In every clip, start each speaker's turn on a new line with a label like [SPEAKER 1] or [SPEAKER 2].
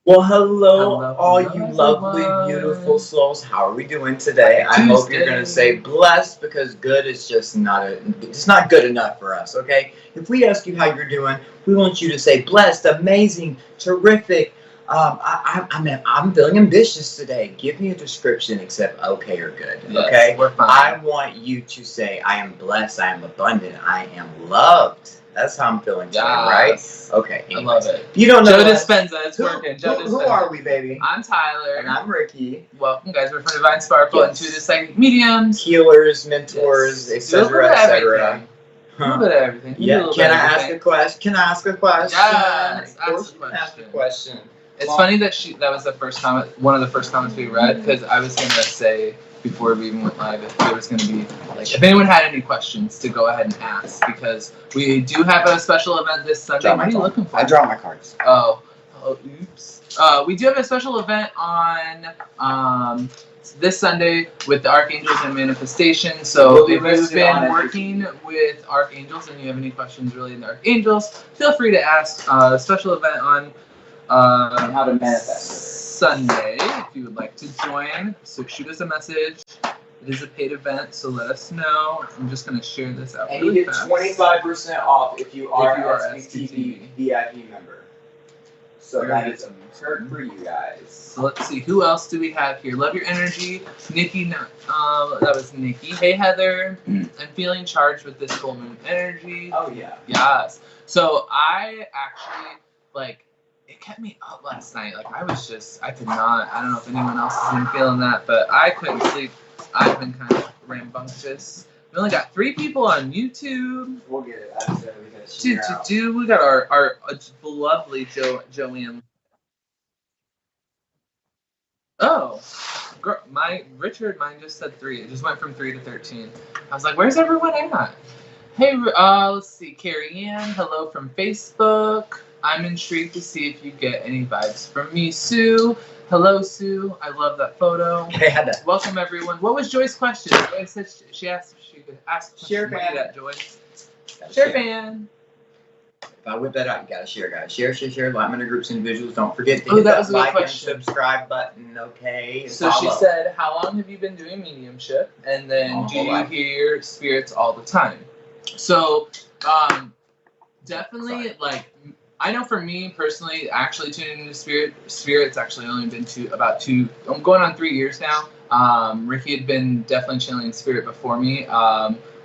[SPEAKER 1] Well, hello,
[SPEAKER 2] Hello,
[SPEAKER 1] all
[SPEAKER 2] hello,
[SPEAKER 1] you lovely, beautiful
[SPEAKER 2] everyone.
[SPEAKER 1] souls. How are we doing today? I hope you're gonna say
[SPEAKER 2] Tuesday.
[SPEAKER 1] blessed because good is just it's not good enough for us. Okay? If we ask you how you're doing, we want you to say blessed, amazing, terrific. I'm feeling ambitious today. Give me a description except okay or good.
[SPEAKER 2] Yes,
[SPEAKER 1] Okay?
[SPEAKER 2] we're fine.
[SPEAKER 1] I want you to say I am blessed, I am abundant, I am loved. That's how I'm feeling today, right?
[SPEAKER 2] Yes.
[SPEAKER 1] Okay.
[SPEAKER 2] I love
[SPEAKER 1] Anyways,
[SPEAKER 2] it.
[SPEAKER 1] if you don't know
[SPEAKER 2] Joe
[SPEAKER 1] us,
[SPEAKER 2] Dispenza, it's working. Joe
[SPEAKER 1] who
[SPEAKER 2] Dispenza.
[SPEAKER 1] are we, baby?
[SPEAKER 2] I'm Tyler.
[SPEAKER 1] And I'm Ricky.
[SPEAKER 2] Welcome, guys. We're from Divine Sparkle
[SPEAKER 1] Yes.
[SPEAKER 2] and to the psychic mediums.
[SPEAKER 1] Healers, mentors,
[SPEAKER 2] Yes. Do a little
[SPEAKER 1] etc.,
[SPEAKER 2] bit of
[SPEAKER 1] etc.
[SPEAKER 2] everything. A little bit of everything. You do a
[SPEAKER 1] Yeah.
[SPEAKER 2] little
[SPEAKER 1] Can
[SPEAKER 2] bit
[SPEAKER 1] I
[SPEAKER 2] of
[SPEAKER 1] ask
[SPEAKER 2] everything.
[SPEAKER 1] a question? Can I ask a question?
[SPEAKER 2] Yes,
[SPEAKER 1] Of course
[SPEAKER 2] ask a
[SPEAKER 1] you can ask a
[SPEAKER 2] question.
[SPEAKER 1] question.
[SPEAKER 2] It's funny that that was the first comment, one of the first comments we read, because I was gonna say before we even went live if there was gonna be like if anyone had any questions to go ahead and ask, because we do have a special event this Sunday. What are you looking for?
[SPEAKER 1] I draw my cards.
[SPEAKER 2] Oh, oops. We do have a special event on this Sunday with the Archangels and Manifestation. So if you've been working with Archangels and you have any questions related to Archangels, feel free to ask. A special event on
[SPEAKER 1] how to manifest
[SPEAKER 2] Sunday if you would like to join. So shoot us a message. It is a paid event, so let us know. I'm just going to share this out.
[SPEAKER 1] And you get 25% off if you are an
[SPEAKER 2] SBTV
[SPEAKER 1] VIP member. So that is a perk for you guys.
[SPEAKER 2] So let's see, who else do we have here? Love your energy, Nikki. That was Nikki. Hey Heather, I'm feeling charged with this full moon energy.
[SPEAKER 1] Oh yeah.
[SPEAKER 2] Yes. So I actually it kept me up last night. Like I could not. I don't know if anyone else has been feeling that, but I couldn't sleep. I've been kind of rambunctious. We only got 3 people on YouTube.
[SPEAKER 1] We'll get it. I said we got to share out.
[SPEAKER 2] We got our lovely Joanne. Oh, mine just said 3. It just went from 3 to 13. I was like, where's everyone at? Hey, let's see. Carrie Ann, hello from Facebook. I'm intrigued to see if you get any vibes from me. Sue, hello, Sue. I love that photo.
[SPEAKER 1] Hey, Heather.
[SPEAKER 2] Welcome, everyone. What was Joy's question? Joy said she asked if she could ask a question.
[SPEAKER 1] Share fan.
[SPEAKER 2] That, Joy. Share fan.
[SPEAKER 1] If I whip that out, you gotta share, guys. Share. Like my groups, individuals. Don't forget to
[SPEAKER 2] Oh,
[SPEAKER 1] hit
[SPEAKER 2] that
[SPEAKER 1] that
[SPEAKER 2] was a good
[SPEAKER 1] like and
[SPEAKER 2] question.
[SPEAKER 1] subscribe button. Okay.
[SPEAKER 2] So she said, "How long have you been doing mediumship? And then do you hear spirits all the time?" So, definitely, I know for me personally, actually tuning into spirits actually only been about 2. I'm going on 3 years now. Ricky had been definitely channeling in spirit before me.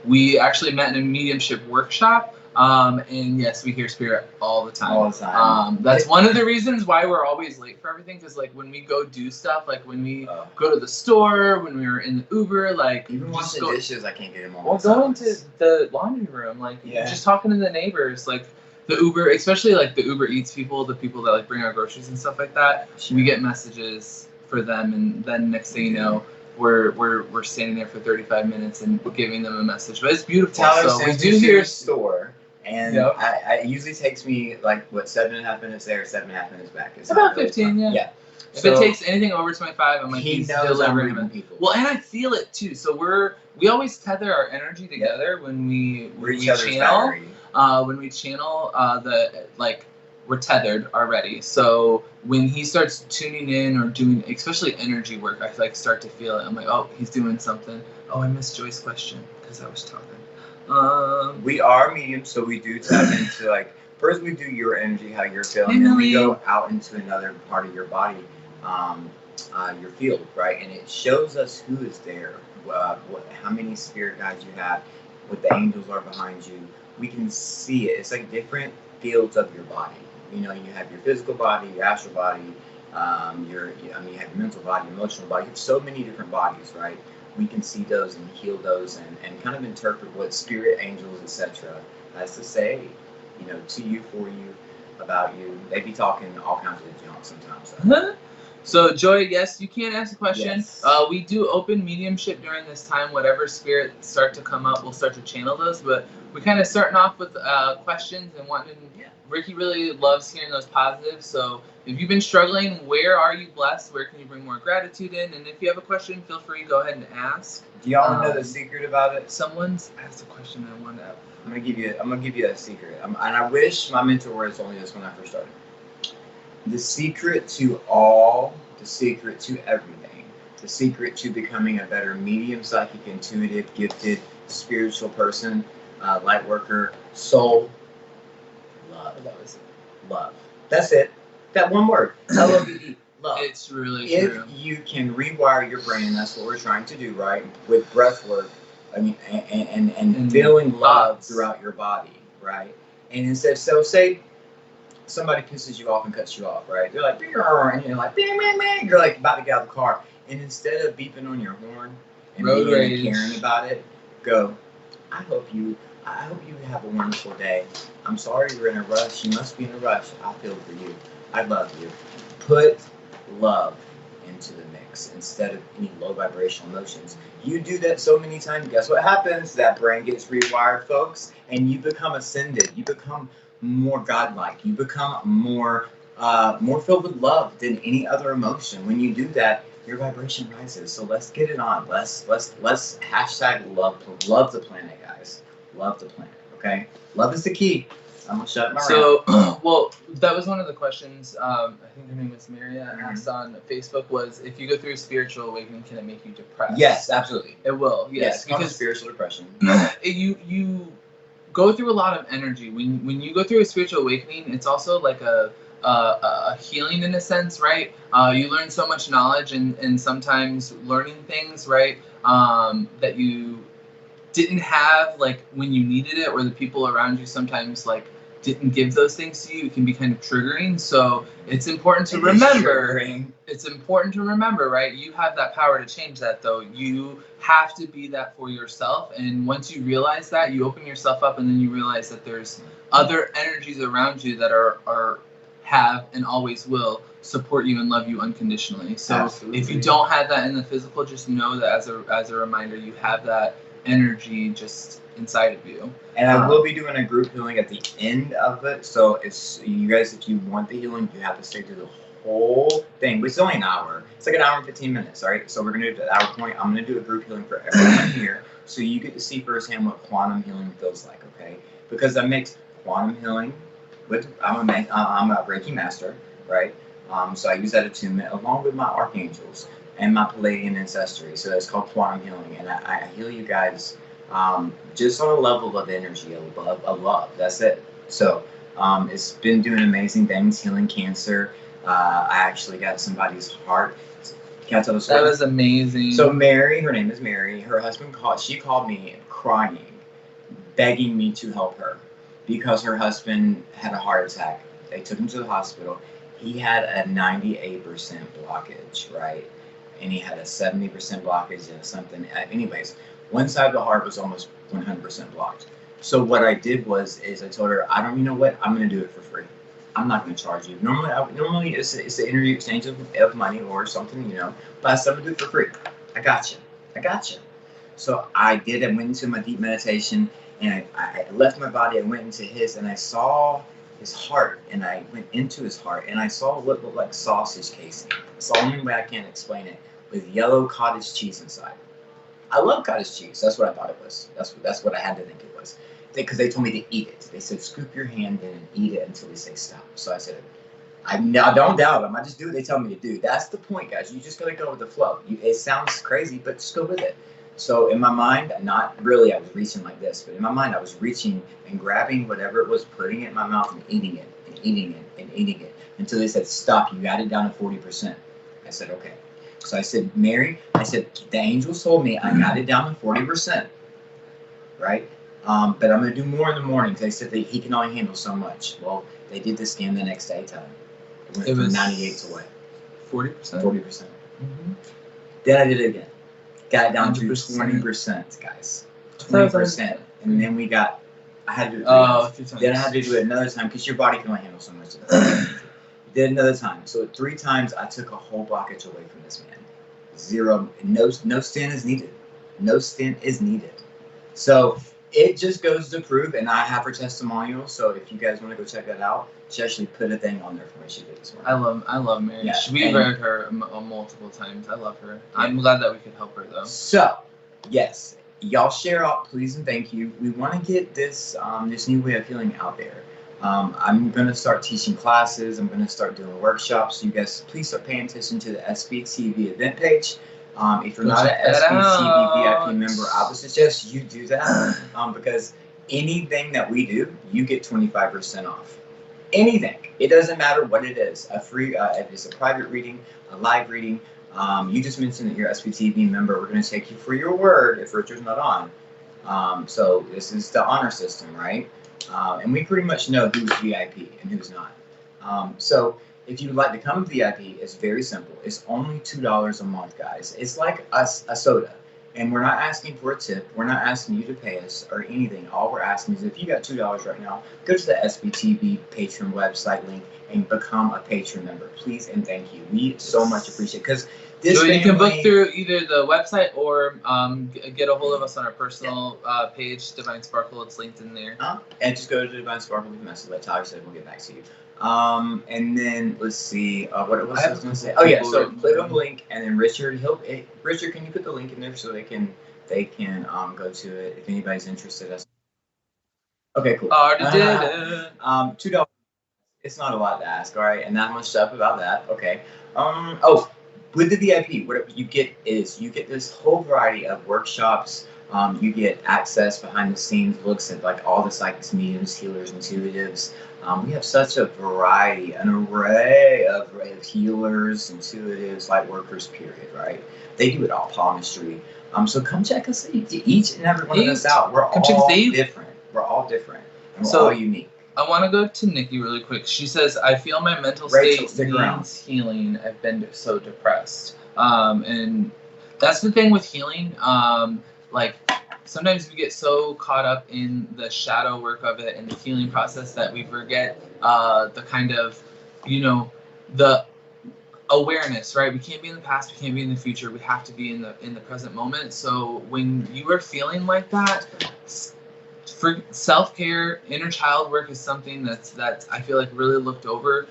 [SPEAKER 2] We actually met in a mediumship workshop. And yes, we hear spirit all the time.
[SPEAKER 1] All the time.
[SPEAKER 2] That's one of the reasons why we're always late for everything. Because when we go do stuff, when we go to the store, when we were in the Uber,
[SPEAKER 1] even washing dishes, I can't get them all.
[SPEAKER 2] Well, going to the laundry room, just talking to the neighbors, the Uber, especially the Uber Eats people, the people that bring our groceries and stuff like that. We get messages for them, and then next thing you know, we're standing there for 35 minutes and giving them a message. But it's beautiful.
[SPEAKER 1] So we do hear store. And
[SPEAKER 2] yep.
[SPEAKER 1] It usually takes me 7.5 minutes there, 7.5 minutes back. It's
[SPEAKER 2] about 15, yeah. If it takes anything over 25, I'm he's delivering people. Well, and I feel it too. So we always tether our energy together when we channel. When we channel, we're tethered already. So when he starts tuning in or doing, especially energy work, I start to feel it. I'm like, oh, he's doing something. Oh, I missed Joy's question because I was talking.
[SPEAKER 1] We are mediums, so we do tap into first we do your energy, how you're feeling, then we go out into another part of your body, your field, right? And it shows us who is there, how many spirit guides you have, what the angels are behind you. We can see it. It's different fields of your body. You have your physical body, your astral body, you have your mental body, emotional body. You have so many different bodies, right? We can see those and heal those and kind of interpret what spirit, angels, etc. has to say, to you, for you, about you. They be talking all kinds of junk sometimes.
[SPEAKER 2] So Joy, yes, you can ask a question.
[SPEAKER 1] Yes.
[SPEAKER 2] We do open mediumship during this time. Whatever spirits start to come up, we'll start to channel those. But we're kind of starting off with questions and wanting. Ricky really loves hearing those positives. So if you've been struggling, where are you blessed? Where can you bring more gratitude in? And if you have a question, feel free to go ahead and ask.
[SPEAKER 1] Do y'all know the secret about it?
[SPEAKER 2] Someone's asked a question I wanted to ask.
[SPEAKER 1] I'm gonna give you a secret. And I wish my mentor was only this when I first started. The secret to everything, the secret to becoming a better medium, psychic, intuitive, gifted, spiritual person, light worker, soul, love. Love. That's it. That one word. L-O-V-E. Love.
[SPEAKER 2] It's really
[SPEAKER 1] true. If you can rewire your brain, that's what we're trying to do, right? With breath work, I mean, and feeling love throughout your body, right? And instead, so say somebody pisses you off and cuts you off, right? They're like, and you're like, you're like about to get out of the car, and instead of beeping on your horn and caring about it, go, I hope you have a wonderful day. I'm sorry you're in a rush. You must be in a rush. I feel for you. I love you. Put love into the mix instead of any low vibrational emotions. You do that so many times, guess what happens? That brain gets rewired, folks, and you become ascended. You become more godlike. You become more filled with love than any other emotion. When you do that, your vibration rises. So let's get it on. Let's hashtag love the planet, guys. Love the planet. Okay, love is the key. I'm gonna shut my
[SPEAKER 2] mouth. Well, that was one of the questions. I think her name was Maria asked on Facebook. Was if you go through a spiritual awakening, can it make you depressed?
[SPEAKER 1] Yes, absolutely.
[SPEAKER 2] It will. Yes,
[SPEAKER 1] because spiritual depression.
[SPEAKER 2] You go through a lot of energy when you go through a spiritual awakening. It's also like a healing in a sense, right? You learn so much knowledge and sometimes learning things, right? That you didn't have like when you needed it, or the people around you sometimes like didn't give those things to you. It can be kind of triggering. So it's important to remember. It's important to remember, right? You have that power to change that, though. You have to be that for yourself. And once you realize that, you open yourself up, and then you realize that there's other energies around you that have and always will support you and love you unconditionally. So absolutely. If you don't have that in the physical, just know that as a reminder, you have that energy just inside of you.
[SPEAKER 1] And I will be doing a group healing at the end of it. So it's you guys, if you want the healing, you have to stay through the whole thing, which is only an hour. It's like an hour and 15 minutes, all right? So we're gonna do the hour point. I'm gonna do a group healing for everyone here, so you get to see firsthand what quantum healing feels like, okay? Because that makes quantum healing with I'm a Reiki master, right? So I use that attunement along with my archangels and my Palladian ancestry. So it's called quantum healing, and I heal you guys just on a level of energy, of love. That's it. So it's been doing amazing things, healing cancer. I actually got somebody's heart. Can I tell the story?
[SPEAKER 2] That was amazing.
[SPEAKER 1] So Mary, her name is Mary. Her husband called me crying, begging me to help her because her husband had a heart attack. They took him to the hospital. He had a 98% blockage, right? And he had a 70% blockage and something. Anyways, one side of the heart was almost 100% blocked. So what I did is I told her, you know what? I'm going to do it for free. I'm not going to charge you. Normally it's the energy exchange of money or something, you know. But I said, I'm going to do it for free. I got you. So I did. I went into my deep meditation, and I left my body. I went into his, and I saw his heart, and I went into his heart, and I saw what looked like sausage casing. It's the only way I can explain it, with yellow cottage cheese inside. I love cottage cheese. That's what I thought it was. That's what I had to think it was. Because they told me to eat it. They said, scoop your hand in and eat it until they say stop. So I said, I don't doubt them. I just do what they tell me to do. That's the point, guys. You just got to go with the flow. It sounds crazy, but just go with it. So in my mind, not really, I was reaching like this, but in my mind, I was reaching and grabbing whatever it was, putting it in my mouth and eating it and eating it and eating it until they said, stop, you got it down to 40%. I said, okay. So I said, Mary, the angels told me I got it down to 40%, right? But I'm going to do more in the morning because they said that he can only handle so much. Well, they did the scan the next day, time. It went from 98 to what?
[SPEAKER 2] 40%?
[SPEAKER 1] 40%. Mm-hmm. Then I did it again. Got it down 100%. To 20%, guys. 20%. And then I had to do it 3 times. Then I had to do it another time because your body can only handle so much. Did another time. So 3 times I took a whole blockage away from this man. 0, no stent is needed. No stent is needed. So it just goes to prove, and I have her testimonial. So if you guys want to go check that out, she actually put a thing on there for me. She did this morning.
[SPEAKER 2] I love Mary. Yeah, we've read her multiple times. I love her. Yeah. I'm glad that we could help her though.
[SPEAKER 1] So yes, y'all share out, please and thank you. We want to get this this new way of healing out there. I'm going to start teaching classes. I'm going to start doing workshops. You guys, please start paying attention to the SBTV event page. If you're not an SBTV VIP member, I would suggest you do that because anything that we do, you get 25% off. Anything. It doesn't matter what it is. A free, if it's a private reading, a live reading. You just mentioned that you're an SBTV member. We're going to take you for your word if Richard's not on. So this is the honor system, right? And we pretty much know who's VIP and who's not. So if you would like to become a VIP, it's very simple. It's only $2 a month, guys. It's like a soda. And we're not asking for a tip. We're not asking you to pay us or anything. All we're asking is if you got $2 right now, go to the SBTV Patreon website link and become a patron member. Please and thank you. We so much appreciate it. Because
[SPEAKER 2] so you can book through either the website or get a hold of us on our personal page, Divine Sparkle. It's linked in there.
[SPEAKER 1] And just go to Divine Sparkle with a message. Like Tyler said, we'll get back to you. And then let's see what was I was going to say. Oh yeah, so click on the link, and then Richard, Richard, can you put the link in there so they can go to it if anybody's interested? Okay, cool.
[SPEAKER 2] Already did it.
[SPEAKER 1] $2. It's not a lot to ask, all right, and not much stuff about that. Okay. With the VIP, what you get is you get this whole variety of workshops. You get access behind the scenes, looks at like all the psychics, mediums, healers, intuitives. We have such a variety, an array of healers, intuitives, light workers, period, right? They do it all, palmistry. So come check us, each and every one of us out. We're all different. We're all different. And we're all unique.
[SPEAKER 2] I want to go to Nikki really quick. She says, I feel my mental state needs healing. I've been so depressed. And that's the thing with healing. Like, sometimes we get so caught up in the shadow work of it and the healing process that we forget the kind of, the awareness, right? We can't be in the past, we can't be in the future. We have to be in the present moment. So when you are feeling like that, for self-care, inner child work is something that's I feel like really looked over.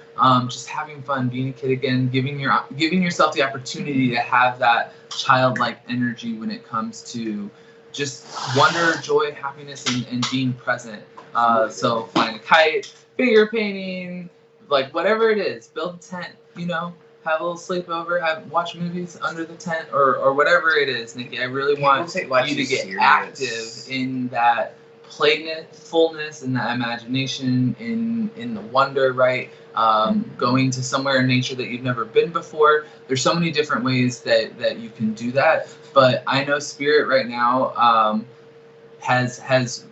[SPEAKER 2] Just having fun, being a kid again, giving yourself the opportunity to have that childlike energy when it comes to just wonder, joy, happiness, and being present. So flying a kite, figure painting, like whatever it is, build a tent, have a little sleepover, watch movies under the tent, or whatever it is, Nikki. I really want you to get active in that playfulness, in that imagination, in the wonder, right? Going to somewhere in nature that you've never been before. There's so many different ways that you can do that. But I know Spirit right now has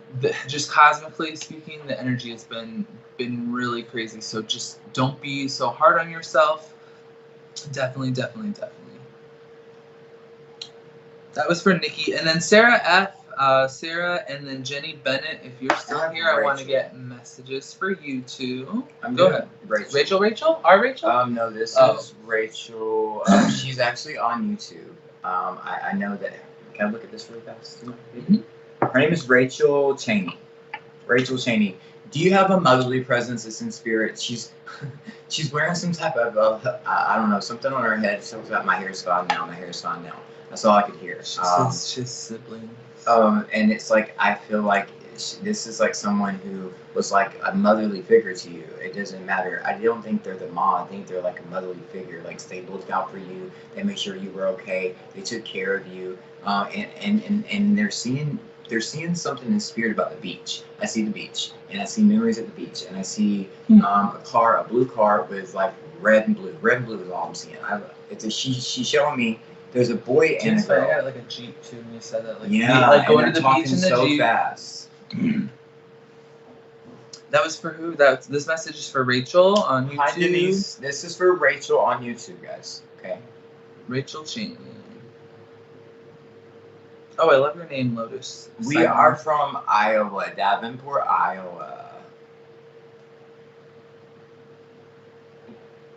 [SPEAKER 2] just cosmically speaking, the energy has been really crazy. So just don't be so hard on yourself. Definitely. That was for Nikki. And then Sarah F. Sarah, and then Jenny Bennett. If you're still here, I want to get messages for you too. Go ahead. Rachel? Our Rachel?
[SPEAKER 1] No, this is Rachel. She's actually on YouTube. I know that. Can I look at this really fast? Her name is Rachel Cheney. Rachel Cheney. Do you have a motherly presence that's in spirit? She's wearing some type of I don't know, something on her head. Something about my hair's gone now. That's all I could hear.
[SPEAKER 2] She's siblings.
[SPEAKER 1] And it's like, I feel like this is like someone who was like a motherly figure to you. It doesn't matter. I don't think they're the mom. I think they're like a motherly figure. Like, they looked out for you. They made sure you were okay. They took care of you. And they're seeing something in spirit about the beach. I see the beach, and I see memories at the beach, and I see a blue car with like red and blue. Red and blue is all I'm seeing. She's showing me. There's a boy and a girl.
[SPEAKER 2] I got like a Jeep too when you said that. Like,
[SPEAKER 1] yeah,
[SPEAKER 2] like going to the beach in the
[SPEAKER 1] so
[SPEAKER 2] Jeep.
[SPEAKER 1] Fast.
[SPEAKER 2] That was for who? This message is for Rachel on YouTube.
[SPEAKER 1] Hi Denise. This is for Rachel on YouTube, guys. Okay.
[SPEAKER 2] Rachel Cheney. Oh, I love your name, Lotus.
[SPEAKER 1] We are from Iowa, Davenport, Iowa.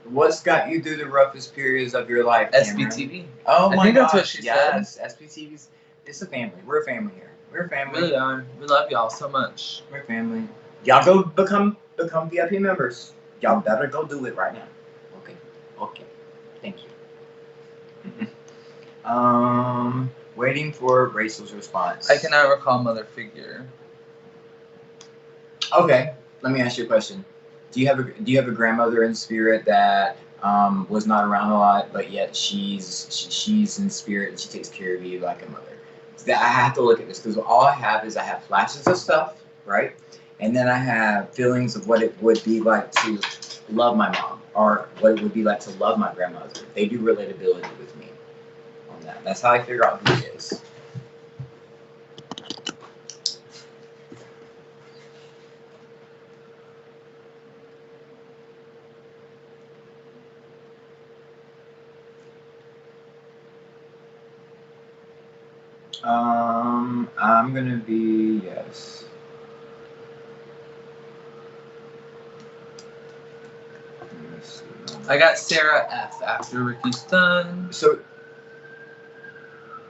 [SPEAKER 1] What's got you through the roughest periods of your life, Cameron?
[SPEAKER 2] SBTV.
[SPEAKER 1] Oh my God.
[SPEAKER 2] I think that's what she said.
[SPEAKER 1] SBTV's. It's a family. We're a family here. We're a family.
[SPEAKER 2] We really are. We love y'all so much.
[SPEAKER 1] We're a family. Y'all go become VIP members. Y'all better go do it right now. Okay. Thank you. Waiting for Rachel's response.
[SPEAKER 2] I cannot recall mother figure.
[SPEAKER 1] Okay. Let me ask you a question. Do you have a grandmother in spirit that was not around a lot, but yet she's in spirit and she takes care of you like a mother? That I have to look at this because all I have is I have flashes of stuff, right? And then I have feelings of what it would be like to love my mom or what it would be like to love my grandmother. They do relatability with me on that. That's how I figure out who it is. I'm gonna be yes.
[SPEAKER 2] I got Sarah F after Ricky's done.
[SPEAKER 1] So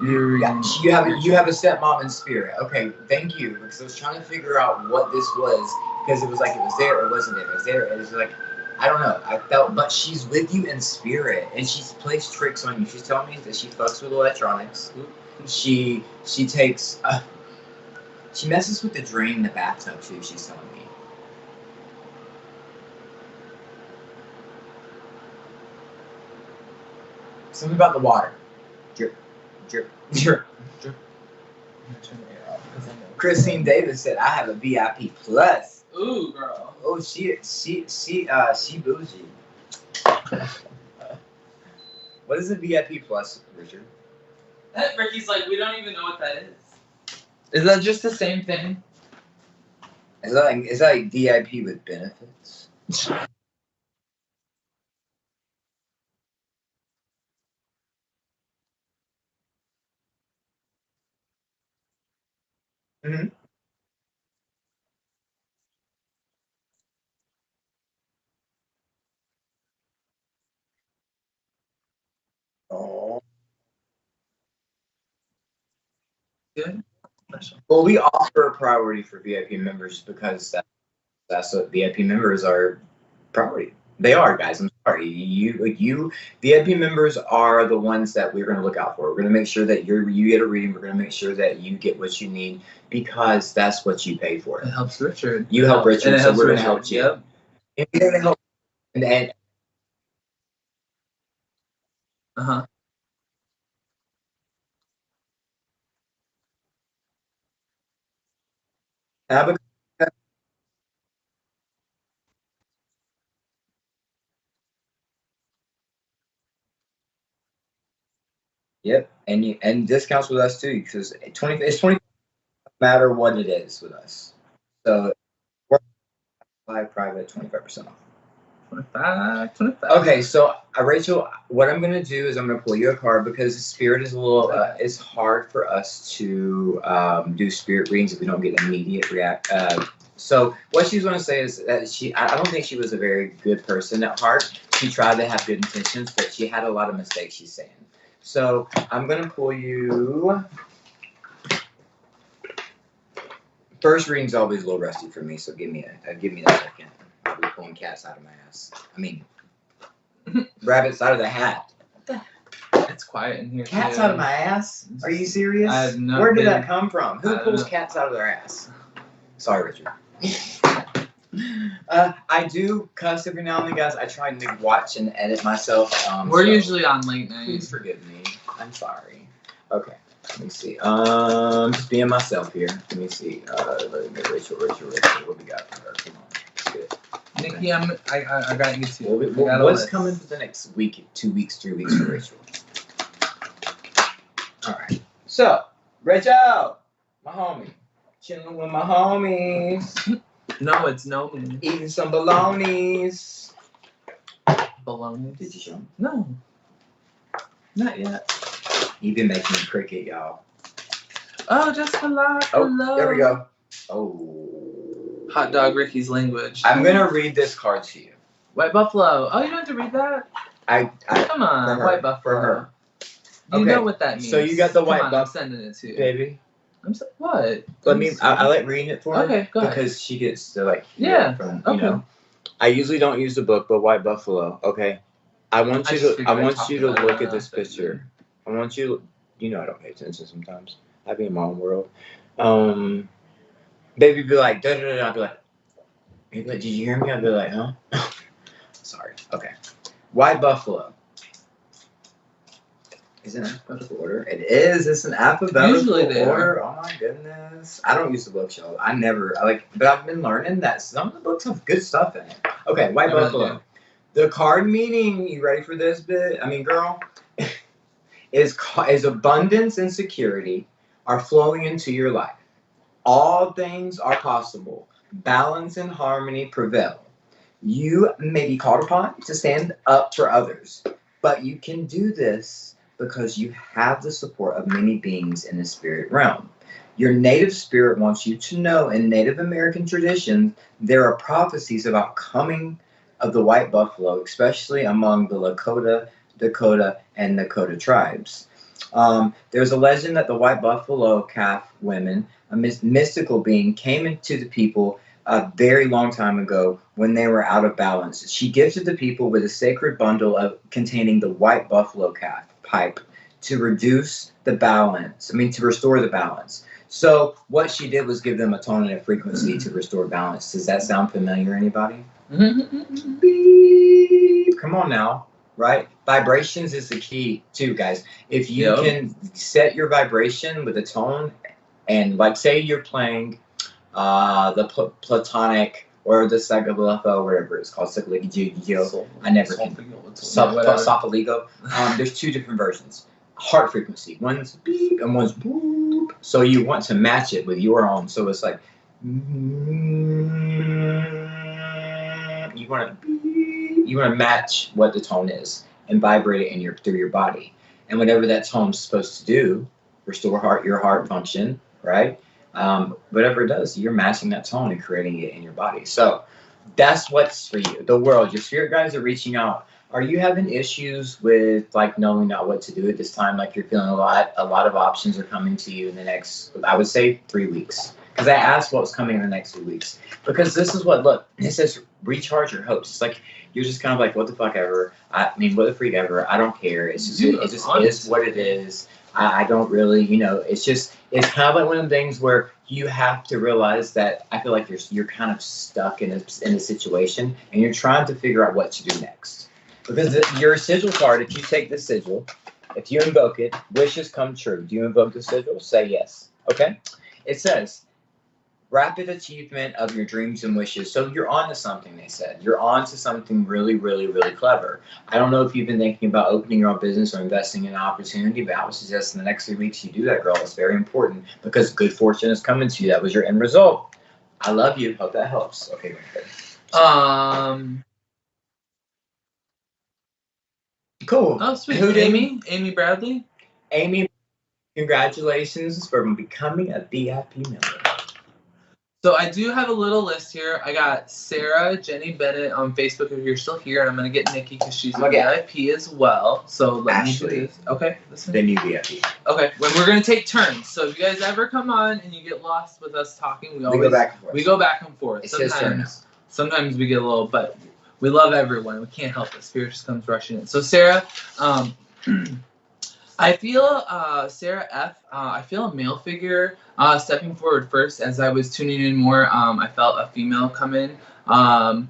[SPEAKER 1] you have a stepmom in spirit. Okay, thank you. Because I was trying to figure out what this was because it was like it was there or wasn't there. It was there. It was like I don't know. I felt, but she's with you in spirit, and she's plays tricks on you. She's telling me that she fucks with electronics. She takes. She messes with the drain in the bathtub too. She's telling me. Something about the water. Drip, drip, drip, drip. Christine Davis said, "I have a VIP plus."
[SPEAKER 2] Ooh, girl.
[SPEAKER 1] Oh, she bougie. What is a VIP plus, Richard?
[SPEAKER 2] Ricky's like, we don't even know what that is. Is that just the same thing?
[SPEAKER 1] Is that like VIP with benefits? Mm-hmm. Oh.
[SPEAKER 2] Good.
[SPEAKER 1] Well, we offer a priority for VIP members because that's what VIP members are priority. They are, guys. I'm sorry. You VIP members are the ones that we're going to look out for. We're going to make sure that you get a reading. We're going to make sure that you get what you need because that's what you pay for.
[SPEAKER 2] It helps Richard.
[SPEAKER 1] You help Richard, so we're going to help you.
[SPEAKER 2] Yep.
[SPEAKER 1] And we're going to help. And
[SPEAKER 2] uh-huh.
[SPEAKER 1] Yep, and discounts with us too because it's 20 no matter what it is with us. So we're private 25% off.
[SPEAKER 2] 25.
[SPEAKER 1] Okay, so Rachel, what I'm gonna do is I'm gonna pull you a card because spirit is a little. It's hard for us to do spirit readings if we don't get immediate react. So what she's gonna say is that I don't think she was a very good person at heart. She tried to have good intentions, but she had a lot of mistakes. She's saying. So I'm gonna pull you. First reading's always a little rusty for me, so give me a second. I'll be pulling cats out of my ass. I mean, rabbits out of the hat.
[SPEAKER 2] It's quiet in here.
[SPEAKER 1] Cats out of my ass? Are you serious?
[SPEAKER 2] I have no.
[SPEAKER 1] Where did that come from? Who pulls cats out of their ass? Sorry, Richard. I do cuss every now and then, guys. I try to watch and edit myself.
[SPEAKER 2] We're usually on late night.
[SPEAKER 1] Please forgive me. I'm sorry. Okay. Let me see. Just being myself here. Let me see. Rachel. What we got for her? Come on. Let's get it.
[SPEAKER 2] Nikki, I got you too.
[SPEAKER 1] What's coming for the next week, 2 weeks, 3 weeks for Rachel? All right. So, Rachel, my homie, chilling with my homies.
[SPEAKER 2] No, it's no.
[SPEAKER 1] Eating some bolognies.
[SPEAKER 2] Bologna?
[SPEAKER 1] Did you show him?
[SPEAKER 2] No. Not yet.
[SPEAKER 1] You've been making me cricket, y'all.
[SPEAKER 2] Oh, just hello.
[SPEAKER 1] Oh, there we go. Oh.
[SPEAKER 2] Hot dog Ricky's language.
[SPEAKER 1] I'm going to read this card to you.
[SPEAKER 2] White Buffalo. Oh, you don't have to read that? Come on, White Buffalo.
[SPEAKER 1] For her.
[SPEAKER 2] You know what that means.
[SPEAKER 1] So you got the White Buffalo.
[SPEAKER 2] I'm sending it to you.
[SPEAKER 1] Baby.
[SPEAKER 2] What?
[SPEAKER 1] I like reading it for her.
[SPEAKER 2] Okay, go ahead.
[SPEAKER 1] Because she gets to like
[SPEAKER 2] hear
[SPEAKER 1] from, you know. I usually don't use the book, but White Buffalo. Okay. I want you to look at this picture. I want you I don't pay attention sometimes. I be in my own world. Baby be like, da da da. I'll be like, Did you hear me? I'd be like, huh? Sorry. Okay. White buffalo. Is it an alphabetical order? It is. It's an alphabetical order. Oh my goodness. I don't use the bookshelf. But I've been learning that some of the books have good stuff in it. Okay, white buffalo. The card meaning, you ready for this bit? I mean, girl, is abundance and security are flowing into your life. All things are possible. Balance and harmony prevail. You may be called upon to stand up for others, but you can do this because you have the support of many beings in the spirit realm. Your native spirit wants you to know in Native American tradition, there are prophecies about coming of the white buffalo, especially among the Lakota, Dakota, and Nakota tribes. There's a legend that the white buffalo calf women, a mystical being, came into the people a very long time ago when they were out of balance. She gifted the people with a sacred bundle containing the white buffalo calf pipe to reduce the balance. To restore the balance. So what she did was give them a tone and a frequency to restore balance. Does that sound familiar, anybody? Beep. Come on now, right? Vibrations is the key too, guys. If you can set your vibration with a tone, and like say you're playing the platonic or the Sagablatha or whatever it's called, I never can. Sopaligo. There's two different versions. Heart frequency. One's beep and one's boop. So you want to match it with your own. So it's like you want to match what the tone is and vibrate it through your body. And whatever that tone's supposed to do, restore your heart function, right? Whatever it does, you're matching that tone and creating it in your body. So that's what's for you. The world, your spirit guides are reaching out. Are you having issues with knowing not what to do at this time? Like you're feeling a lot of options are coming to you in the next, I would say 3 weeks. Because I asked what was coming in the next 3 weeks. Because this is it says recharge your hopes. It's like, you're just kind of like, what the fuck ever. What the freak ever. I don't care. It just is what it is. I don't really, it's kind of like one of the things where you have to realize that I feel like you're kind of stuck in a situation and you're trying to figure out what to do next. Because your sigil card, if you take the sigil, if you invoke it, wishes come true. Do you invoke the sigil? Say yes. Okay? It says, rapid achievement of your dreams and wishes. So you're on to something, they said. You're on to something really, really, really clever. I don't know if you've been thinking about opening your own business or investing in an opportunity, but I would suggest in the next 3 weeks you do that, girl. It's very important because good fortune is coming to you. That was your end result. I love you. Hope that helps. Okay, go ahead. Cool.
[SPEAKER 2] Oh, sweet. Amy Bradley?
[SPEAKER 1] Amy, congratulations for becoming a VIP member.
[SPEAKER 2] So I do have a little list here. I got Sarah, Jenny Bennett on Facebook if you're still here, and I'm going to get Nikki because she's a VIP as well. So let me do this. Okay. Listen.
[SPEAKER 1] The new VIP.
[SPEAKER 2] Okay. We're going to take turns. So if you guys ever come on and you get lost with us talking, we go back and forth. We go back and forth.
[SPEAKER 1] It's his turn.
[SPEAKER 2] Sometimes we get a little, but we love everyone. We can't help it. Spirit just comes rushing in. So Sarah, I feel Sarah F. I feel a male figure stepping forward first. As I was tuning in more, I felt a female come in. The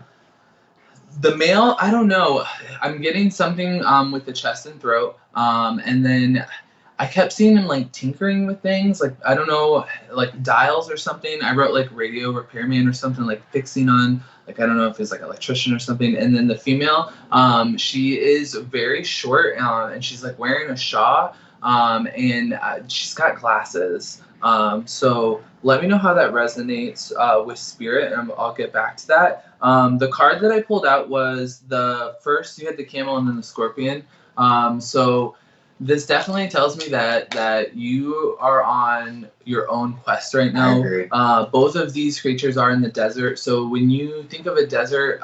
[SPEAKER 2] male, I don't know. I'm getting something with the chest and throat, and then I kept seeing him tinkering with things, I don't know, dials or something. I wrote radio repairman or something, fixing on I don't know if it's electrician or something. And then the female, she is very short and she's wearing a shawl and she's got glasses. So let me know how that resonates with spirit, and I'll get back to that. The card that I pulled out was the first. You had the camel and then the scorpion. So this definitely tells me that you are on your own quest right now.
[SPEAKER 1] I agree.
[SPEAKER 2] Both of these creatures are in the desert. So when you think of a desert,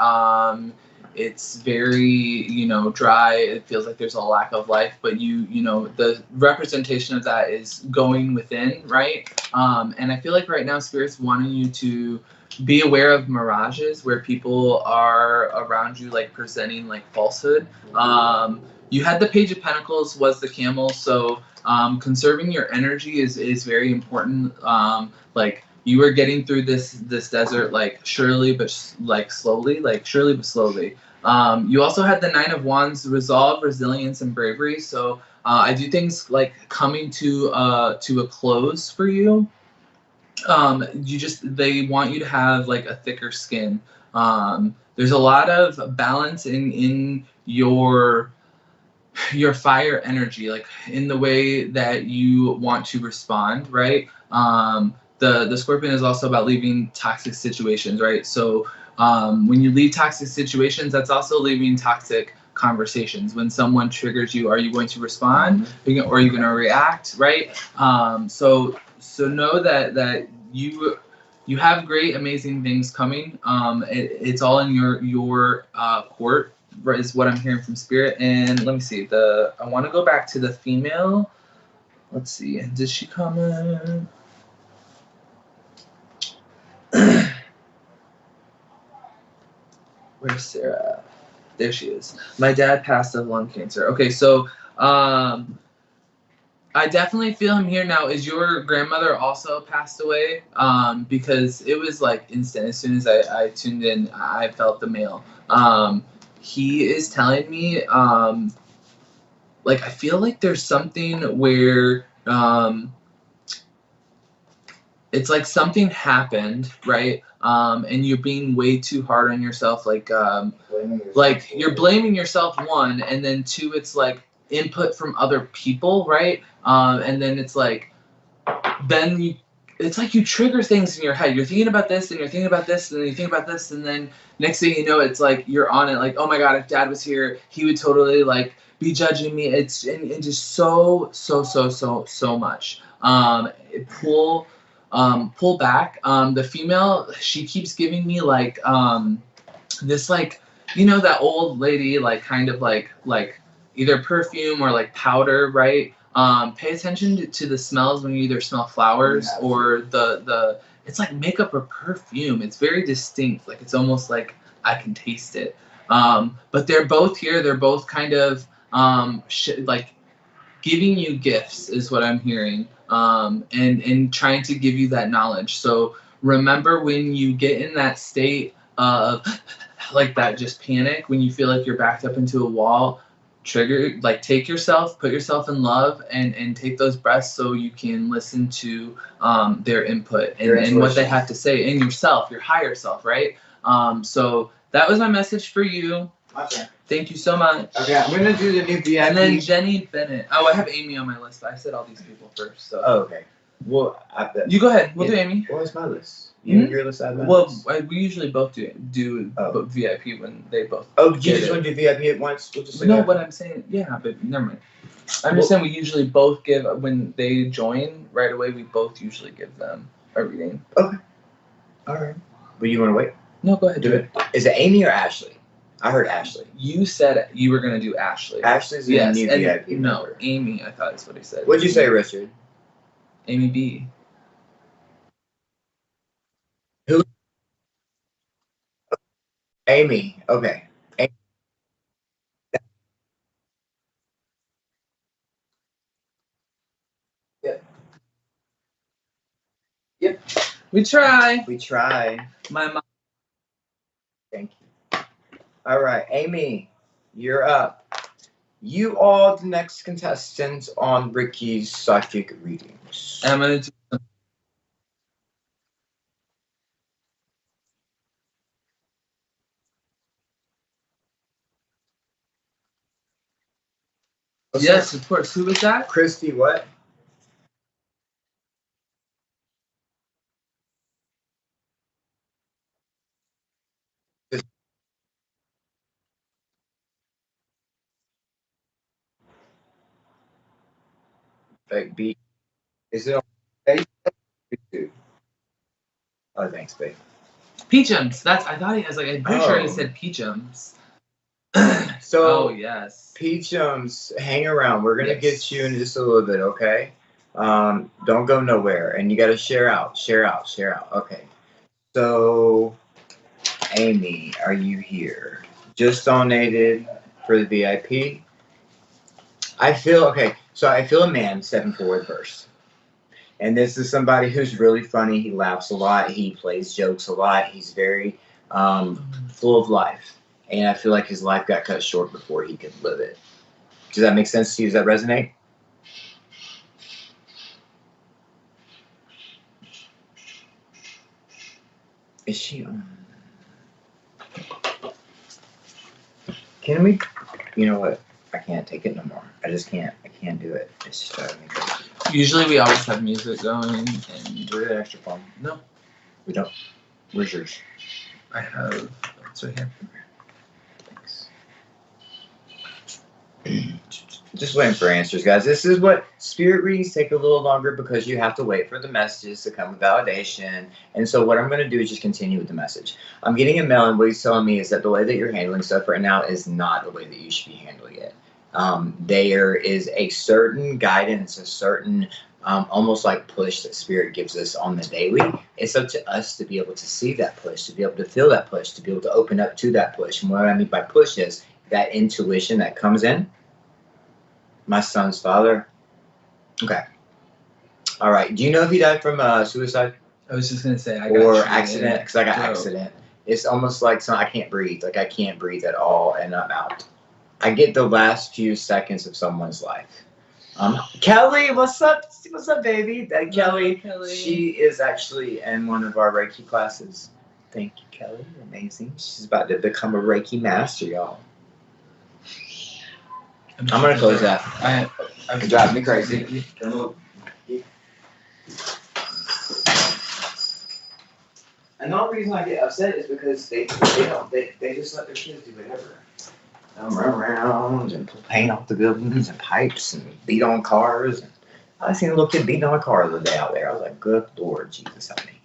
[SPEAKER 2] it's very, dry. It feels like there's a lack of life, but the representation of that is going within, right? And I feel like right now Spirit's wanting you to be aware of mirages where people are around you, presenting falsehood. You had the Page of Pentacles was the camel, so conserving your energy is very important. you were getting through this desert like surely but like slowly, like surely but slowly. You also had the Nine of Wands, resolve, resilience, and bravery. So I do things like coming to a close for you. They want you to have like a thicker skin. There's a lot of balance in your fire energy, like in the way that you want to respond, right? The Scorpion is also about leaving toxic situations, right? So when you leave toxic situations, that's also leaving toxic conversations. When someone triggers you, are you going to respond, or are you going to react, right? So know that you have great, amazing things coming. It's all in your court, is what I'm hearing from Spirit. And let me see. I want to go back to the female. Let's see. Did she comment? Where's Sarah? There she is. My dad passed of lung cancer. Okay, so I definitely feel him here now. Is your grandmother also passed away? Because it was like instant. As soon as I tuned in, I felt the mail. He is telling me, like, I feel like there's something where it's like something happened, right? And you're being way too hard on yourself. Like you're blaming yourself, one, and then two, it's like input from other people, right? And then it's like, it's like you trigger things in your head. You're thinking about this, and you're thinking about this, and then you think about this, and then next thing you know, it's like you're on it. Like, oh my God, if Dad was here, he would totally like be judging me. It's and just so much. Pull back. The female, she keeps giving me like this, like, you know, that old lady, like kind of like either perfume or like powder, right? Pay attention to the smells when you either smell flowers or the it's like makeup or perfume. It's very distinct. Like it's almost like I can taste it. But they're both here. They're both kind of like giving you gifts is what I'm hearing. And trying to give you that knowledge. So remember, when you get in that state of like that, just panic, when you feel like you're backed up into a wall, trigger, like take yourself, put yourself in love, and take those breaths so you can listen to their input and what they have to say, and yourself, your higher self, right? So that was my message for you.
[SPEAKER 1] Okay.
[SPEAKER 2] Thank you so much.
[SPEAKER 1] Okay, I'm gonna do the new VIP.
[SPEAKER 2] And then Jenny Bennett. Oh, I have Amy on my list. I said all these people first. So.
[SPEAKER 1] Oh, okay. Well,
[SPEAKER 2] you go ahead. We'll do Amy.
[SPEAKER 1] What was my list? Your list, I have my list.
[SPEAKER 2] Well, we usually both do VIP when they both.
[SPEAKER 1] Oh, you just want to do VIP at once? We'll just
[SPEAKER 2] no, what I'm saying, yeah, but never mind. I'm just saying we usually both give, when they join right away, we both usually give them a reading.
[SPEAKER 1] Okay. All right. But you want to wait?
[SPEAKER 2] No, go ahead. Do it.
[SPEAKER 1] Is it Amy or Ashley? I heard Ashley.
[SPEAKER 2] You said you were going to do Ashley.
[SPEAKER 1] Ashley's the new VIP
[SPEAKER 2] no,
[SPEAKER 1] member.
[SPEAKER 2] Amy, I thought is what he said.
[SPEAKER 1] What'd you say, Richard?
[SPEAKER 2] Amy B.
[SPEAKER 1] Who? Amy. Okay. Amy.
[SPEAKER 2] Yep. We try.
[SPEAKER 1] My mom. Thank you. All right, Amy, you're up. You are the next contestant on Ricky's psychic readings.
[SPEAKER 2] I'm gonna do. Yes, of course. Who was that?
[SPEAKER 1] Christy, what? Like B. Is it on Facebook? Oh, thanks, babe.
[SPEAKER 2] Peachums. I thought he was like. I'm pretty sure he said Peachums.
[SPEAKER 1] So.
[SPEAKER 2] Oh yes.
[SPEAKER 1] Peachums, hang around. We're gonna get you in just a little bit, okay? Don't go nowhere, and you gotta share out. Okay. So, Amy, are you here? Just donated for the VIP. I feel a man stepping forward first. And this is somebody who's really funny. He laughs a lot. He plays jokes a lot. He's very full of life. And I feel like his life got cut short before he could live it. Does that make sense to you? Does that resonate? Is she on? Can we? You know what? I can't take it no more. I just can't. I can't do it. It's just driving me crazy.
[SPEAKER 2] Usually we always have music going. And
[SPEAKER 1] do we have an extra phone?
[SPEAKER 2] No.
[SPEAKER 1] We don't. Where's yours?
[SPEAKER 2] I have. It's right here.
[SPEAKER 1] Thanks. Just waiting for answers, guys. This is what spirit readings take a little longer because you have to wait for the messages to come with validation. And so what I'm going to do is just continue with the message. I'm getting a mail, and what he's telling me is that the way that you're handling stuff right now is not the way that you should be handling it. There is a certain guidance, a certain almost like push that spirit gives us on the daily. It's up to us to be able to see that push, to be able to feel that push, to be able to open up to that push. And what I mean by push is that intuition that comes in. My son's father. Okay. All right. Do you know if he died from suicide?
[SPEAKER 2] I was just gonna say
[SPEAKER 1] or accident, because I got accident. It's almost like I can't breathe. Like I can't breathe at all, and I'm out. I get the last few seconds of someone's life. Kelly, what's up? What's up, baby? Kelly. She is actually in one of our Reiki classes. Thank you, Kelly. Amazing. She's about to become a Reiki master, y'all. I'm gonna close that. It drives me crazy. And the only reason I get upset is because they just let their kids do whatever. Run around and paint off the buildings and pipes and beat on cars. And I seen a little kid beating on a car the other day out there. I was like, good Lord, Jesus help me.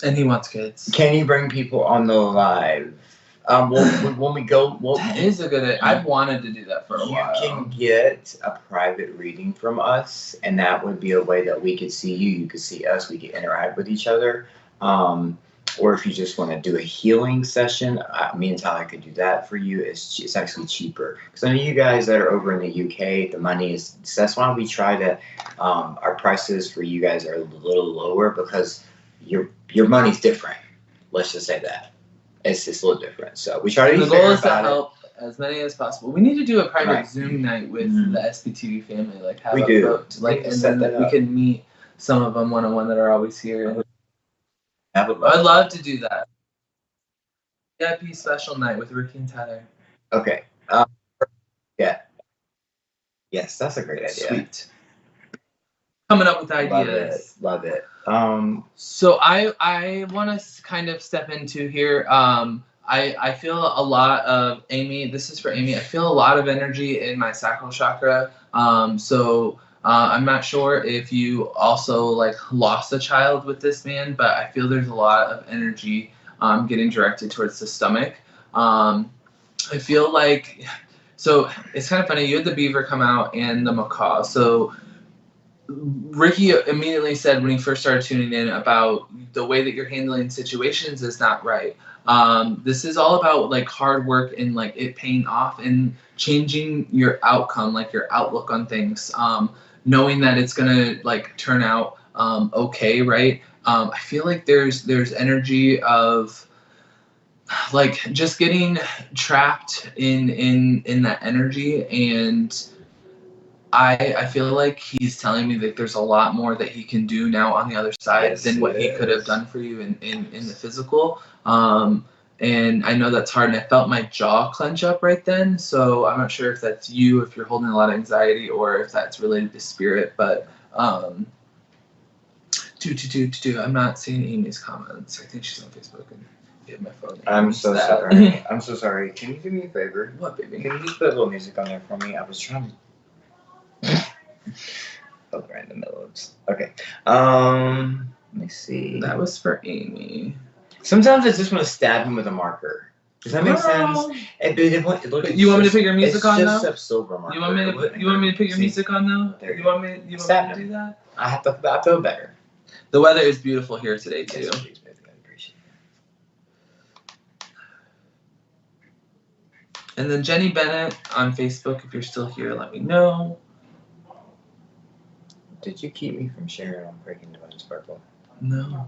[SPEAKER 2] And he wants kids.
[SPEAKER 1] Can you bring people on the live? When we go,
[SPEAKER 2] that is a good. I've wanted to do that for a while.
[SPEAKER 1] You can get a private reading from us, and that would be a way that we could see you. You could see us. We could interact with each other. Or if you just want to do a healing session, me and Tyler could do that for you. It's actually cheaper because I know you guys that are over in the UK, the money is. So that's why we try to. Our prices for you guys are a little lower because your money's different. Let's just say that. It's just a little different. So we try to be
[SPEAKER 2] the goal is to help as many as possible. We need to do a private Zoom night with the SPTV family. Like have a vote. Like and then we can meet some of them one-on-one that are always here. I'd love to do that. VIP special night with Ricky and Tyler.
[SPEAKER 1] Okay. Yeah. Yes, that's a great idea.
[SPEAKER 2] Sweet. Coming up with ideas.
[SPEAKER 1] Love it.
[SPEAKER 2] So I want to kind of step into here. I feel a lot of Amy. This is for Amy. I feel a lot of energy in my sacral chakra. I'm not sure if you also like lost a child with this man, but I feel there's a lot of energy getting directed towards the stomach. I feel like so it's kind of funny. You had the beaver come out and the macaw. So Ricky immediately said when he first started tuning in about the way that you're handling situations is not right. This is all about like hard work and like it paying off and changing your outcome, like your outlook on things, knowing that it's gonna like turn out okay, right? I feel like there's energy of like just getting trapped in that energy, and I feel like he's telling me that there's a lot more that he can do now on the other side than what he could have done for you in the physical. And I know that's hard, and I felt my jaw clench up right then. So I'm not sure if that's you, if you're holding a lot of anxiety, or if that's related to spirit. But I'm not seeing Amy's comments. I think she's on Facebook and get my phone.
[SPEAKER 1] I'm so sorry. I'm so sorry. Can you do me a favor?
[SPEAKER 2] What, baby?
[SPEAKER 1] Can you just put a little music on there for me? I was trying to. Oh, right in the middle of this. Okay. Let me see.
[SPEAKER 2] That was for Amy.
[SPEAKER 1] Sometimes I just want to stab him with a marker. Does that make sense?
[SPEAKER 2] You want me to put your music on though?
[SPEAKER 1] It's silver marker.
[SPEAKER 2] You want me to put your music on though? You want me to do that?
[SPEAKER 1] I feel better.
[SPEAKER 2] The weather is beautiful here today too.
[SPEAKER 1] Yes, please, baby. I appreciate it.
[SPEAKER 2] And then Jenny Bennett on Facebook, if you're still here, let me know.
[SPEAKER 1] Did you keep me from sharing on Breaking Divine Sparkle?
[SPEAKER 2] No.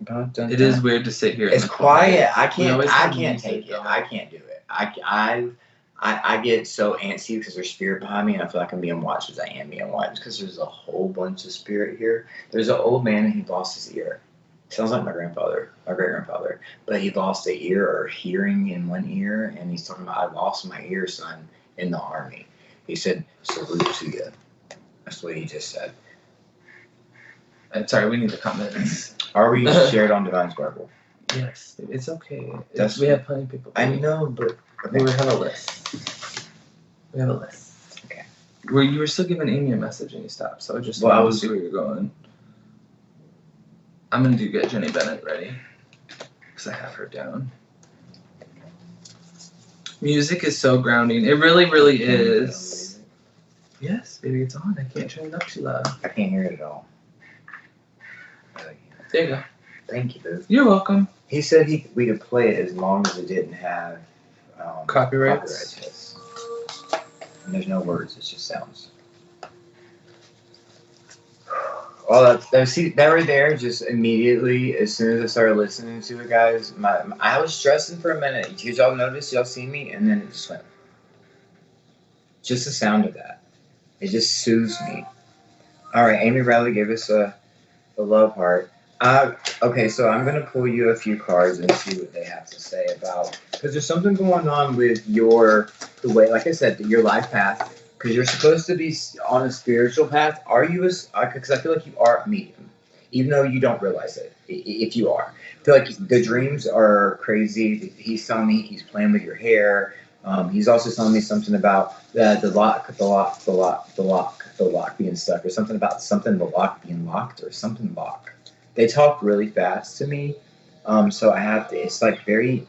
[SPEAKER 2] It is weird to sit here.
[SPEAKER 1] It's quiet. I can't take it. I can't do it. I get so antsy because there's spirit behind me, and I feel like I'm being watched as I am being watched because there's a whole bunch of spirit here. There's an old man and he lost his ear. Sounds like my grandfather, my great grandfather, but he lost an ear or hearing in one ear, and he's talking about, I lost my ear, son, in the army. He said, salute to you. That's what he just said.
[SPEAKER 2] Sorry, we need the comments.
[SPEAKER 1] Are we shared on Divine Sparkle?
[SPEAKER 2] Yes, it's okay. We have plenty of people.
[SPEAKER 1] I know, but
[SPEAKER 2] we have a list. We have a list.
[SPEAKER 1] Okay.
[SPEAKER 2] Where you were still giving Amy a message and you stopped, so I just
[SPEAKER 1] wanted
[SPEAKER 2] to see where you're going. I'm gonna get Jenny Bennett ready because I have her down. Music is so grounding. It really, really is. Yes, baby, it's on. I can't turn it up too loud.
[SPEAKER 1] I can't hear it at all.
[SPEAKER 2] There you go.
[SPEAKER 1] Thank you, boo.
[SPEAKER 2] You're welcome.
[SPEAKER 1] He said we could play it as long as it didn't have
[SPEAKER 2] copyrights.
[SPEAKER 1] Yes. And there's no words, it's just sounds. Well, that right there, just immediately, as soon as I started listening to it, guys, I was stressing for a minute. Did y'all notice? Y'all see me? And then it just went. Just the sound of that. It just soothes me. All right, Amy Riley gave us a love heart. Okay, so I'm going to pull you a few cards and see what they have to say about, because there's something going on with the way, like I said, your life path. Because you're supposed to be on a spiritual path. Are you? Because I feel like you are a medium, even though you don't realize it. If you are, I feel like the dreams are crazy. He's telling me he's playing with your hair. He's also telling me something about the lock being stuck, or something about the lock being locked, or something lock. They talk really fast to me, so I have to. It's like very,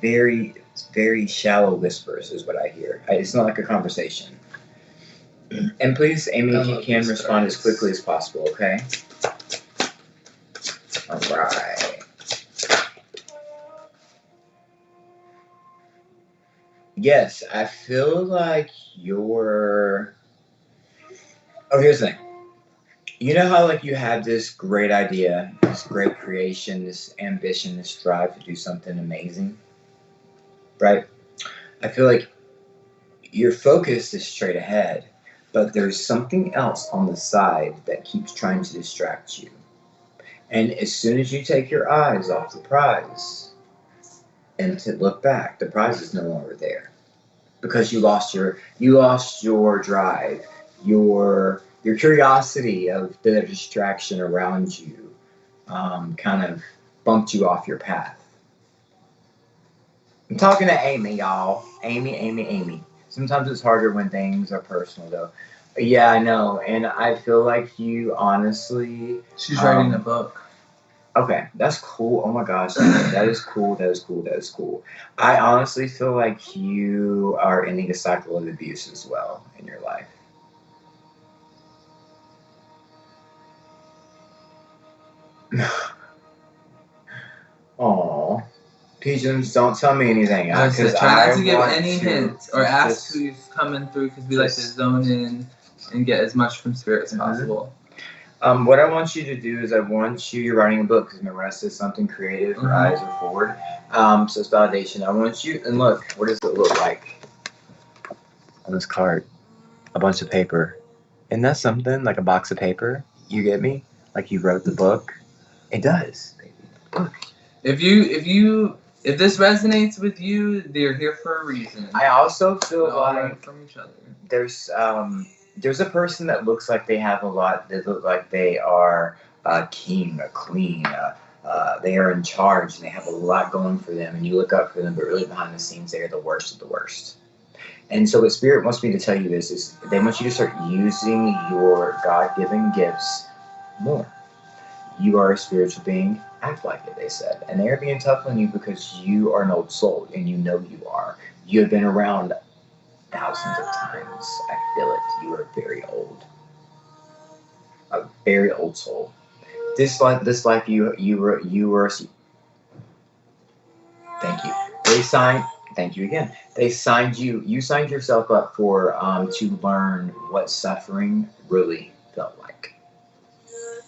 [SPEAKER 1] very, very shallow whispers is what I hear. It's not like a conversation. And please, Amy, if you can respond as quickly as possible, okay? All right. Yes, I feel like you're... Oh, here's the thing. You know how, like, you have this great idea, this great creation, this ambition, this drive to do something amazing, right? I feel like your focus is straight ahead. But there's something else on the side that keeps trying to distract you. And as soon as you take your eyes off the prize and to look back, the prize is no longer there. Because you lost your drive, your curiosity of the distraction around you kind of bumped you off your path. I'm talking to Amy, y'all. Amy. Sometimes it's harder when things are personal, though. Yeah, I know. And I feel like you honestly...
[SPEAKER 2] She's writing a book.
[SPEAKER 1] Okay, that's cool. Oh, my gosh. That is cool. I honestly feel like you are ending a cycle of abuse as well in your life. Aww. Pigeons, don't tell me anything.
[SPEAKER 2] Try not to give any hints or ask who's coming through, because we like to zone in and get as much from spirit as possible.
[SPEAKER 1] What I want you to do is you're writing a book, because remember I said something creative, your eyes are forward. So it's validation. I want you, and look, what does it look like on this card? A bunch of paper. Isn't that something? Like a box of paper? You get me? Like you wrote the book? It does, baby. Look.
[SPEAKER 2] If this resonates with you, they're here for a reason.
[SPEAKER 1] I also feel like
[SPEAKER 2] from each other.
[SPEAKER 1] There's a person that looks like they have a lot. They look like they are a king, a queen. They are in charge, and they have a lot going for them. And you look up for them, but really behind the scenes, they are the worst of the worst. And so what Spirit wants me to tell you is they want you to start using your God-given gifts more. You are a spiritual being. Act like it, they said. And they are being tough on you because you are an old soul, and you know you are. You have been around thousands of times. I feel it. You are very old. A very old soul. This life you were. Thank you. Thank you again. You signed yourself up for to learn what suffering really felt like.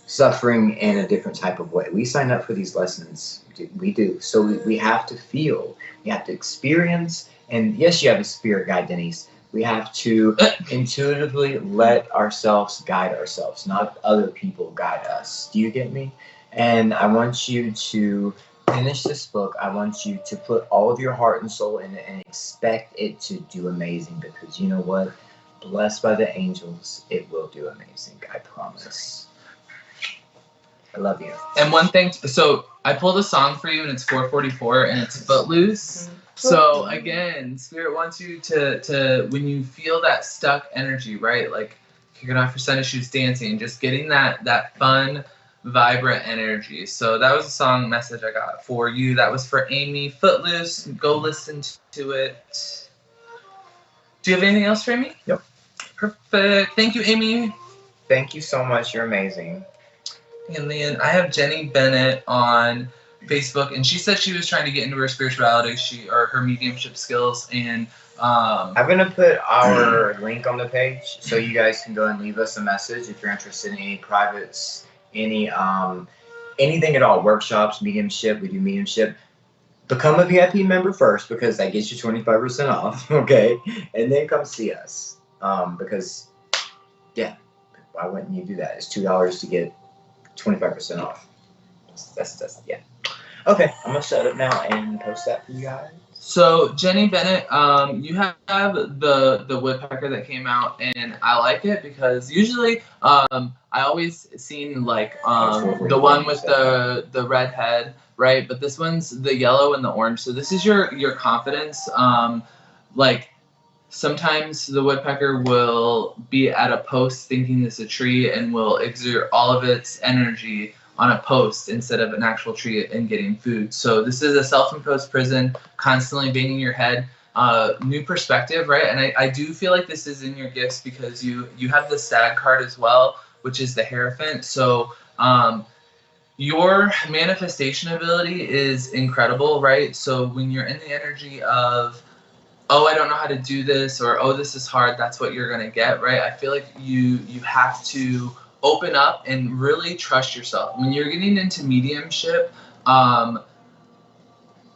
[SPEAKER 1] Suffering in a different type of way. We sign up for these lessons. We do. So we have to feel, we have to experience, and yes, you have a spirit guide, Denise. We have to intuitively let ourselves guide ourselves, not other people guide us. Do you get me? And I want you to finish this book. I want you to put all of your heart and soul in it and expect it to do amazing, because you know what? Blessed by the angels, it will do amazing. I promise. I love you.
[SPEAKER 2] And one thing, so I pulled a song for you, and it's 444, and it's Footloose. So again, Spirit wants you to when you feel that stuck energy, right? Like kicking off your Sunday shoes, dancing, just getting that fun, vibrant energy. So that was a song message I got for you. That was for Amy. Footloose. Go listen to it. Do you have anything else for me?
[SPEAKER 1] Yep.
[SPEAKER 2] Perfect. Thank you, Amy.
[SPEAKER 1] Thank you so much. You're amazing.
[SPEAKER 2] And then I have Jenny Bennett on Facebook, and she said she was trying to get into her spirituality, or her mediumship skills, and
[SPEAKER 1] I'm gonna put our link on the page so you guys can go and leave us a message if you're interested in any privates, any anything at all, workshops, mediumship. We do mediumship. Become a VIP member first, because that gets you 25% off, okay? And then come see us, because yeah, why wouldn't you do that? It's $2 to get 25% off. That's yeah. Okay, I'm gonna set it now and post that for you guys.
[SPEAKER 2] So Jenny Bennett, you have the woodpecker that came out, and I like it because usually I always seen like the one with the red head, right? But this one's the yellow and the orange. So this is your confidence. Like sometimes the woodpecker will be at a post thinking it's a tree and will exert all of its energy on a post instead of an actual tree and getting food. So this is a self-imposed prison, constantly banging your head. New perspective, right? And I do feel like this is in your gifts because you have the SAG card as well, which is the Hierophant. So your manifestation ability is incredible, right? So when you're in the energy of, oh, I don't know how to do this, or oh, this is hard, that's what you're gonna get, right? I feel like you have to open up and really trust yourself. When you're getting into mediumship,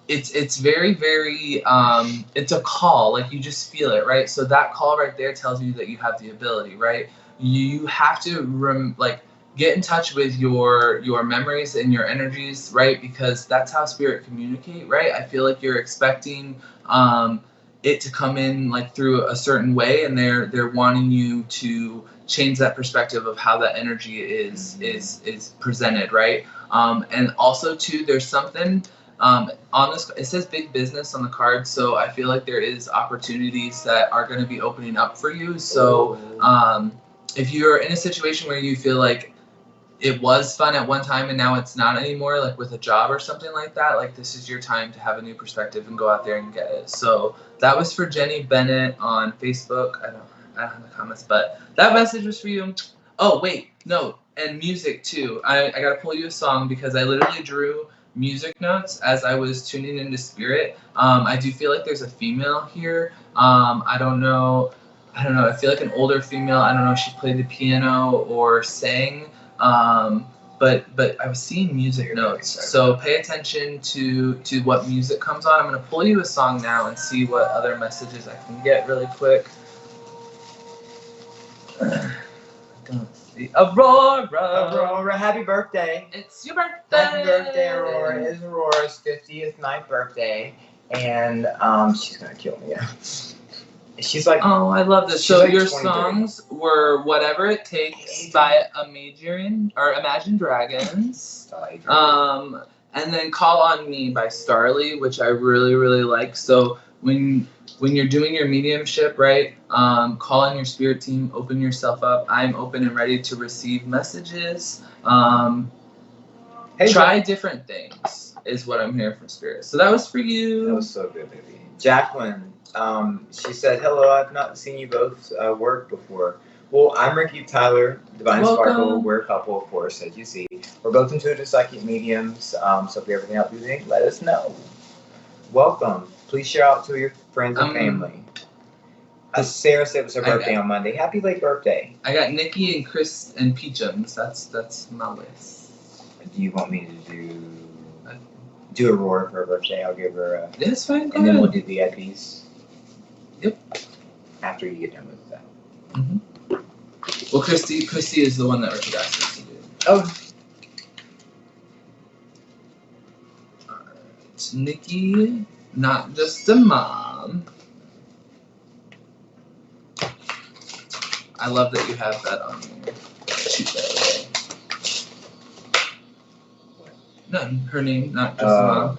[SPEAKER 2] it's very, very, it's a call, like you just feel it, right? So that call right there tells you that you have the ability, right? You have to get in touch with your memories and your energies, right? Because that's how spirit communicate, right? I feel like you're expecting it to come in like through a certain way, and they're wanting you to change that perspective of how that energy is presented, right? And also too, there's something on this, it says big business on the card, so I feel like there is opportunities that are going to be opening up for you. So if you're in a situation where you feel like it was fun at one time and now it's not anymore, like with a job or something like that, like this is your time to have a new perspective and go out there and get it. So that was for Jenny Bennett on Facebook. I don't have the comments, but that message was for you. Oh wait, no, and music too. I gotta pull you a song because I literally drew music notes as I was tuning into spirit. I do feel like there's a female here. I don't know. I feel like an older female. I don't know if she played the piano or sang. But I was seeing music notes, so pay attention to what music comes on. I'm gonna pull you a song now and see what other messages I can get really quick. Don't see
[SPEAKER 1] Aurora, happy birthday!
[SPEAKER 2] It's your birthday.
[SPEAKER 1] Happy birthday, Aurora! It's Aurora's 50th birthday, and she's gonna kill me. Yeah. She's like,
[SPEAKER 2] oh, I love this. So like your songs were Whatever It Takes by Imagine Dragons. And then Call on Me by Starly, which I really, really like. So when you're doing your mediumship, right, call on your spirit team, open yourself up. I'm open and ready to receive messages. Try different things is what I'm hearing from spirit. So that was for you.
[SPEAKER 1] That was so good, baby. Jacqueline. She said, hello, I've not seen you both work before. Well, I'm Ricky Tyler, Divine Sparkle. We're a couple, of course, as you see. We're both intuitive psychic mediums, so if you ever can help you, let us know. Welcome. Please share out to your friends and family. Sarah said it was her birthday on Monday. Happy late birthday.
[SPEAKER 2] I got Nikki and Chris and Peachums. That's my list.
[SPEAKER 1] Do you want me to do Aurora for her birthday? I'll give her a...
[SPEAKER 2] That's fine.
[SPEAKER 1] And then we'll do the VIPs.
[SPEAKER 2] Yep.
[SPEAKER 1] After you get done with that.
[SPEAKER 2] Mm-hmm. Well, Christy is the one that Richard asked us to do.
[SPEAKER 1] Oh.
[SPEAKER 2] Alright. Nikki, not just a mom. I love that you have that on here. Shoot that away. None. Her name, not just mom.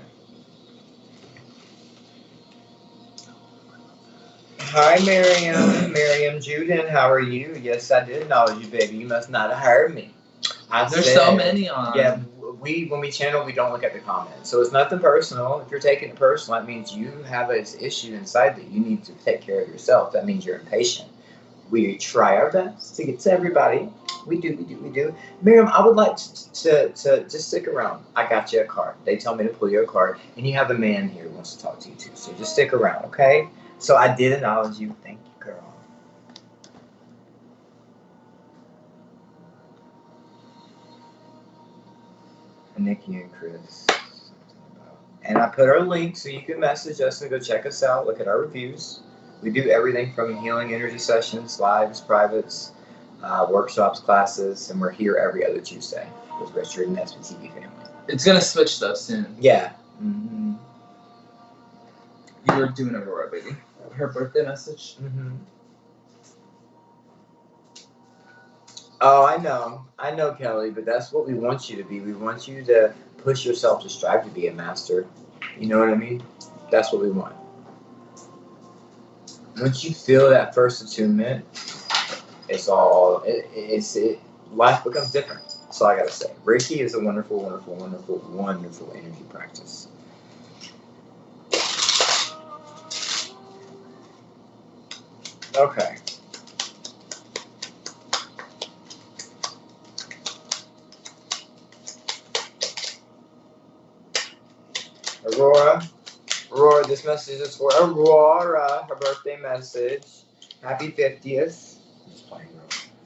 [SPEAKER 1] Hi, Miriam Juden, how are you? Yes, I did acknowledge you, baby. You must not have heard me.
[SPEAKER 2] There's so many on.
[SPEAKER 1] Yeah, when we channel, we don't look at the comments. So it's nothing personal. If you're taking it personal, that means you have an issue inside that you need to take care of yourself. That means you're impatient. We try our best to get to everybody. We do. Miriam, I would like to just stick around. I got you a card. They tell me to pull you a card, and you have a man here who wants to talk to you too. So just stick around, okay? So I did acknowledge you. Thank you, girl. Nikki and Chris. And I put our link so you can message us and go check us out. Look at our reviews. We do everything from healing energy sessions, lives, privates, workshops, classes, and we're here every other Tuesday with Richard and SBTV family.
[SPEAKER 2] It's going to switch though soon.
[SPEAKER 1] Yeah. Mm-hmm.
[SPEAKER 2] You were doing Aurora, baby. Her birthday message.
[SPEAKER 1] Mm-hmm. Oh, I know, Kelly, but that's what we want you to be. We want you to push yourself to strive to be a master. You know what I mean? That's what we want. Once you feel that first attunement, life becomes different. That's all I gotta say. Reiki is a wonderful, wonderful, wonderful, wonderful energy practice. Okay. Aurora, this message is for Aurora, her birthday message. Happy 50th. Just playing,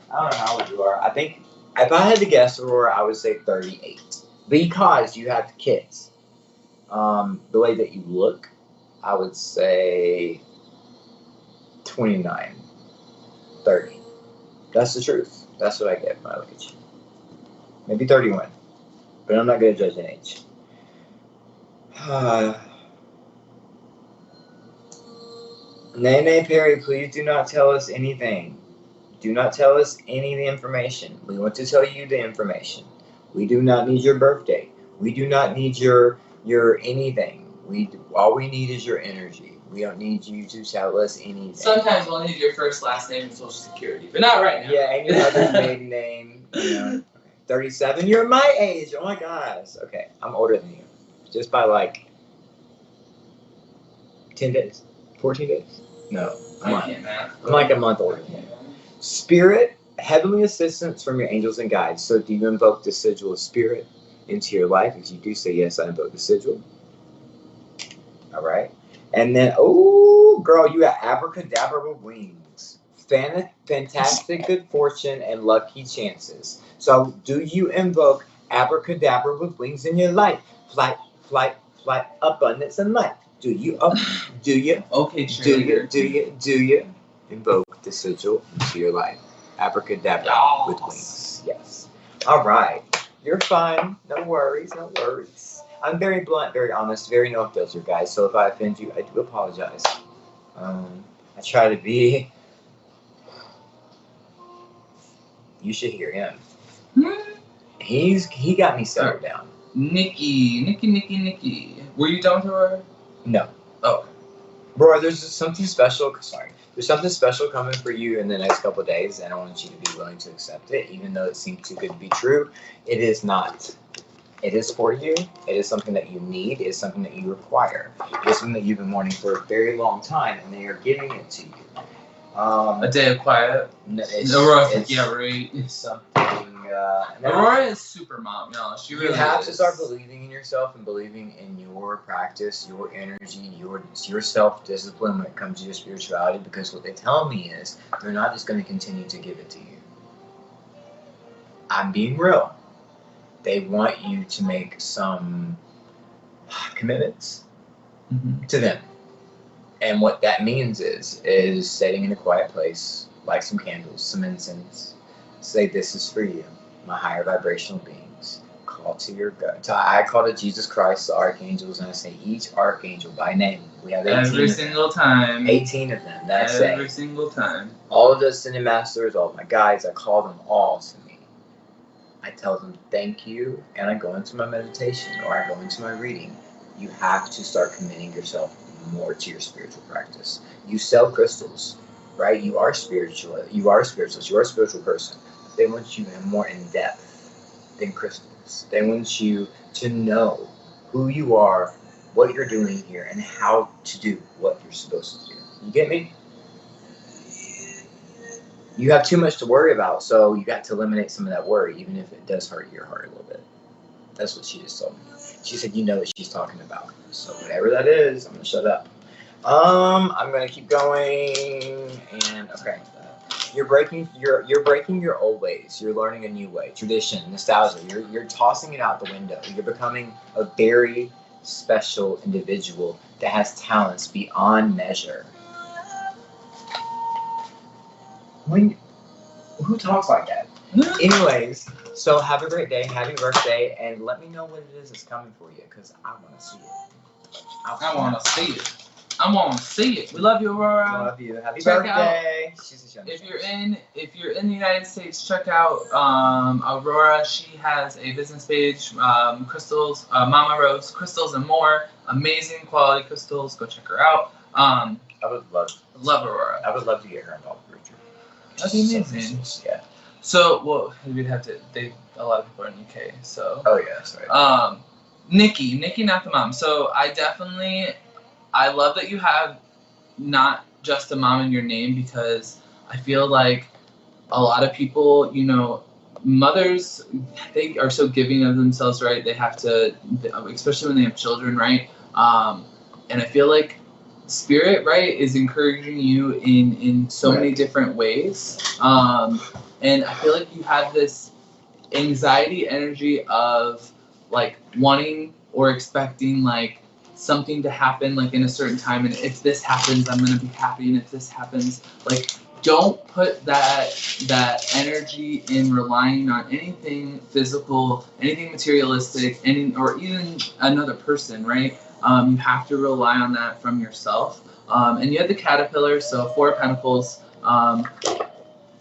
[SPEAKER 1] I don't know how old you are. I think, if I had to guess, Aurora, I would say 38. Because you have kids. The way that you look, I would say 29, 30. That's the truth. That's what I get when I look at you. Maybe 31. But I'm not going to judge an age. Nene Perry, please do not tell us anything. Do not tell us any of the information. We want to tell you the information. We do not need your birthday. We do not need your anything. All we need is your energy. We don't need you to tell us anything.
[SPEAKER 2] Sometimes we'll need your first, last name, and social security, but not right now.
[SPEAKER 1] Yeah, and your mother's maiden name. You know, 37. You're my age. Oh my gosh. Okay, I'm older than you. Just by like 10 days. 14 days? No. I'm like a month older than you. Spirit, heavenly assistance from your angels and guides. So do you invoke the sigil of spirit into your life? If you do, say yes, I invoke the sigil. All right. And then, oh, girl, you got abracadabra with wings. Fantastic good fortune and lucky chances. So do you invoke abracadabra with wings in your life? Flight, abundance and light. Do you?
[SPEAKER 2] Okay,
[SPEAKER 1] do you invoke the sigil into your life? Abracadabra with wings. Yes. All right. You're fine. No worries. I'm very blunt, very honest, very no filter, guys. So if I offend you, I do apologize. I try to be. You should hear him. He got me settled down.
[SPEAKER 2] Nikki. Were you done with her?
[SPEAKER 1] No.
[SPEAKER 2] Oh.
[SPEAKER 1] Bro, there's something special. Sorry. There's something special coming for you in the next couple of days, and I want you to be willing to accept it, even though it seems too good to be true. It is not. It is for you. It is something that you need. It is something that you require. It is something that you've been wanting for a very long time, and they are giving it to you.
[SPEAKER 2] A day of quiet.
[SPEAKER 1] It's
[SPEAKER 2] yeah, right.
[SPEAKER 1] It's something
[SPEAKER 2] Aurora is super mom, y'all. She really
[SPEAKER 1] have
[SPEAKER 2] is.
[SPEAKER 1] to start believing in yourself and believing in your practice, your energy, your self-discipline when it comes to your spirituality, because what they tell me is they're not just going to continue to give it to you. I'm being real. They want you to make some commitments to them. And what that means is sitting in a quiet place, light some candles, some incense, say, this is for you, my higher vibrational beings. Call to your God. I call to Jesus Christ, the archangels, and I say each archangel by name. We have 18
[SPEAKER 2] every single time.
[SPEAKER 1] 18 of them. That's
[SPEAKER 2] every single time.
[SPEAKER 1] All of the ascended masters, all of my guides, I call them all to me. I tell them thank you, and I go into my meditation or I go into my reading. You have to start committing yourself more to your spiritual practice. You sell crystals, right? You are spiritual. You are a spiritualist. You are a spiritual person. They want you more in depth than crystals. They want you to know who you are, what you're doing here, and how to do what you're supposed to do. You get me? You have too much to worry about, so you got to eliminate some of that worry, even if it does hurt your heart a little bit. That's what she just told me. She said, you know what she's talking about. So whatever that is, I'm gonna shut up. I'm gonna keep going, and okay. You're breaking your old ways. You're learning a new way. Tradition, nostalgia. You're tossing it out the window. You're becoming a very special individual that has talents beyond measure. Who talks like that? Anyways, so have a great day, happy birthday, and let me know what it is that's coming for you, because I want to see it.
[SPEAKER 2] I want to see it. I want to see it. We love you, Aurora.
[SPEAKER 1] Love you. Happy birthday.
[SPEAKER 2] If you're in the United States, check out Aurora. She has a business page, crystals, Mama Rose Crystals and More. Amazing quality crystals. Go check her out.
[SPEAKER 1] I would love
[SPEAKER 2] Aurora.
[SPEAKER 1] I would love to get her involved with Richard.
[SPEAKER 2] That'd be amazing.
[SPEAKER 1] Yeah.
[SPEAKER 2] So, well, we'd have to. A lot of people are in UK, so.
[SPEAKER 1] Oh yeah, that's right.
[SPEAKER 2] Nikki, not the mom. So I love that you have not just a mom in your name, because I feel like a lot of people, mothers, they are so giving of themselves, right? They have to, especially when they have children, right? And I feel like Spirit, right, is encouraging you in so many different ways. And I feel like you have this anxiety energy of like wanting or expecting like something to happen like in a certain time, and if this happens I'm gonna be happy, and if this happens, like, don't put that energy in relying on anything physical, anything materialistic, or even another person, right? You have to rely on that from yourself. And you have the caterpillar, so 4 of Pentacles,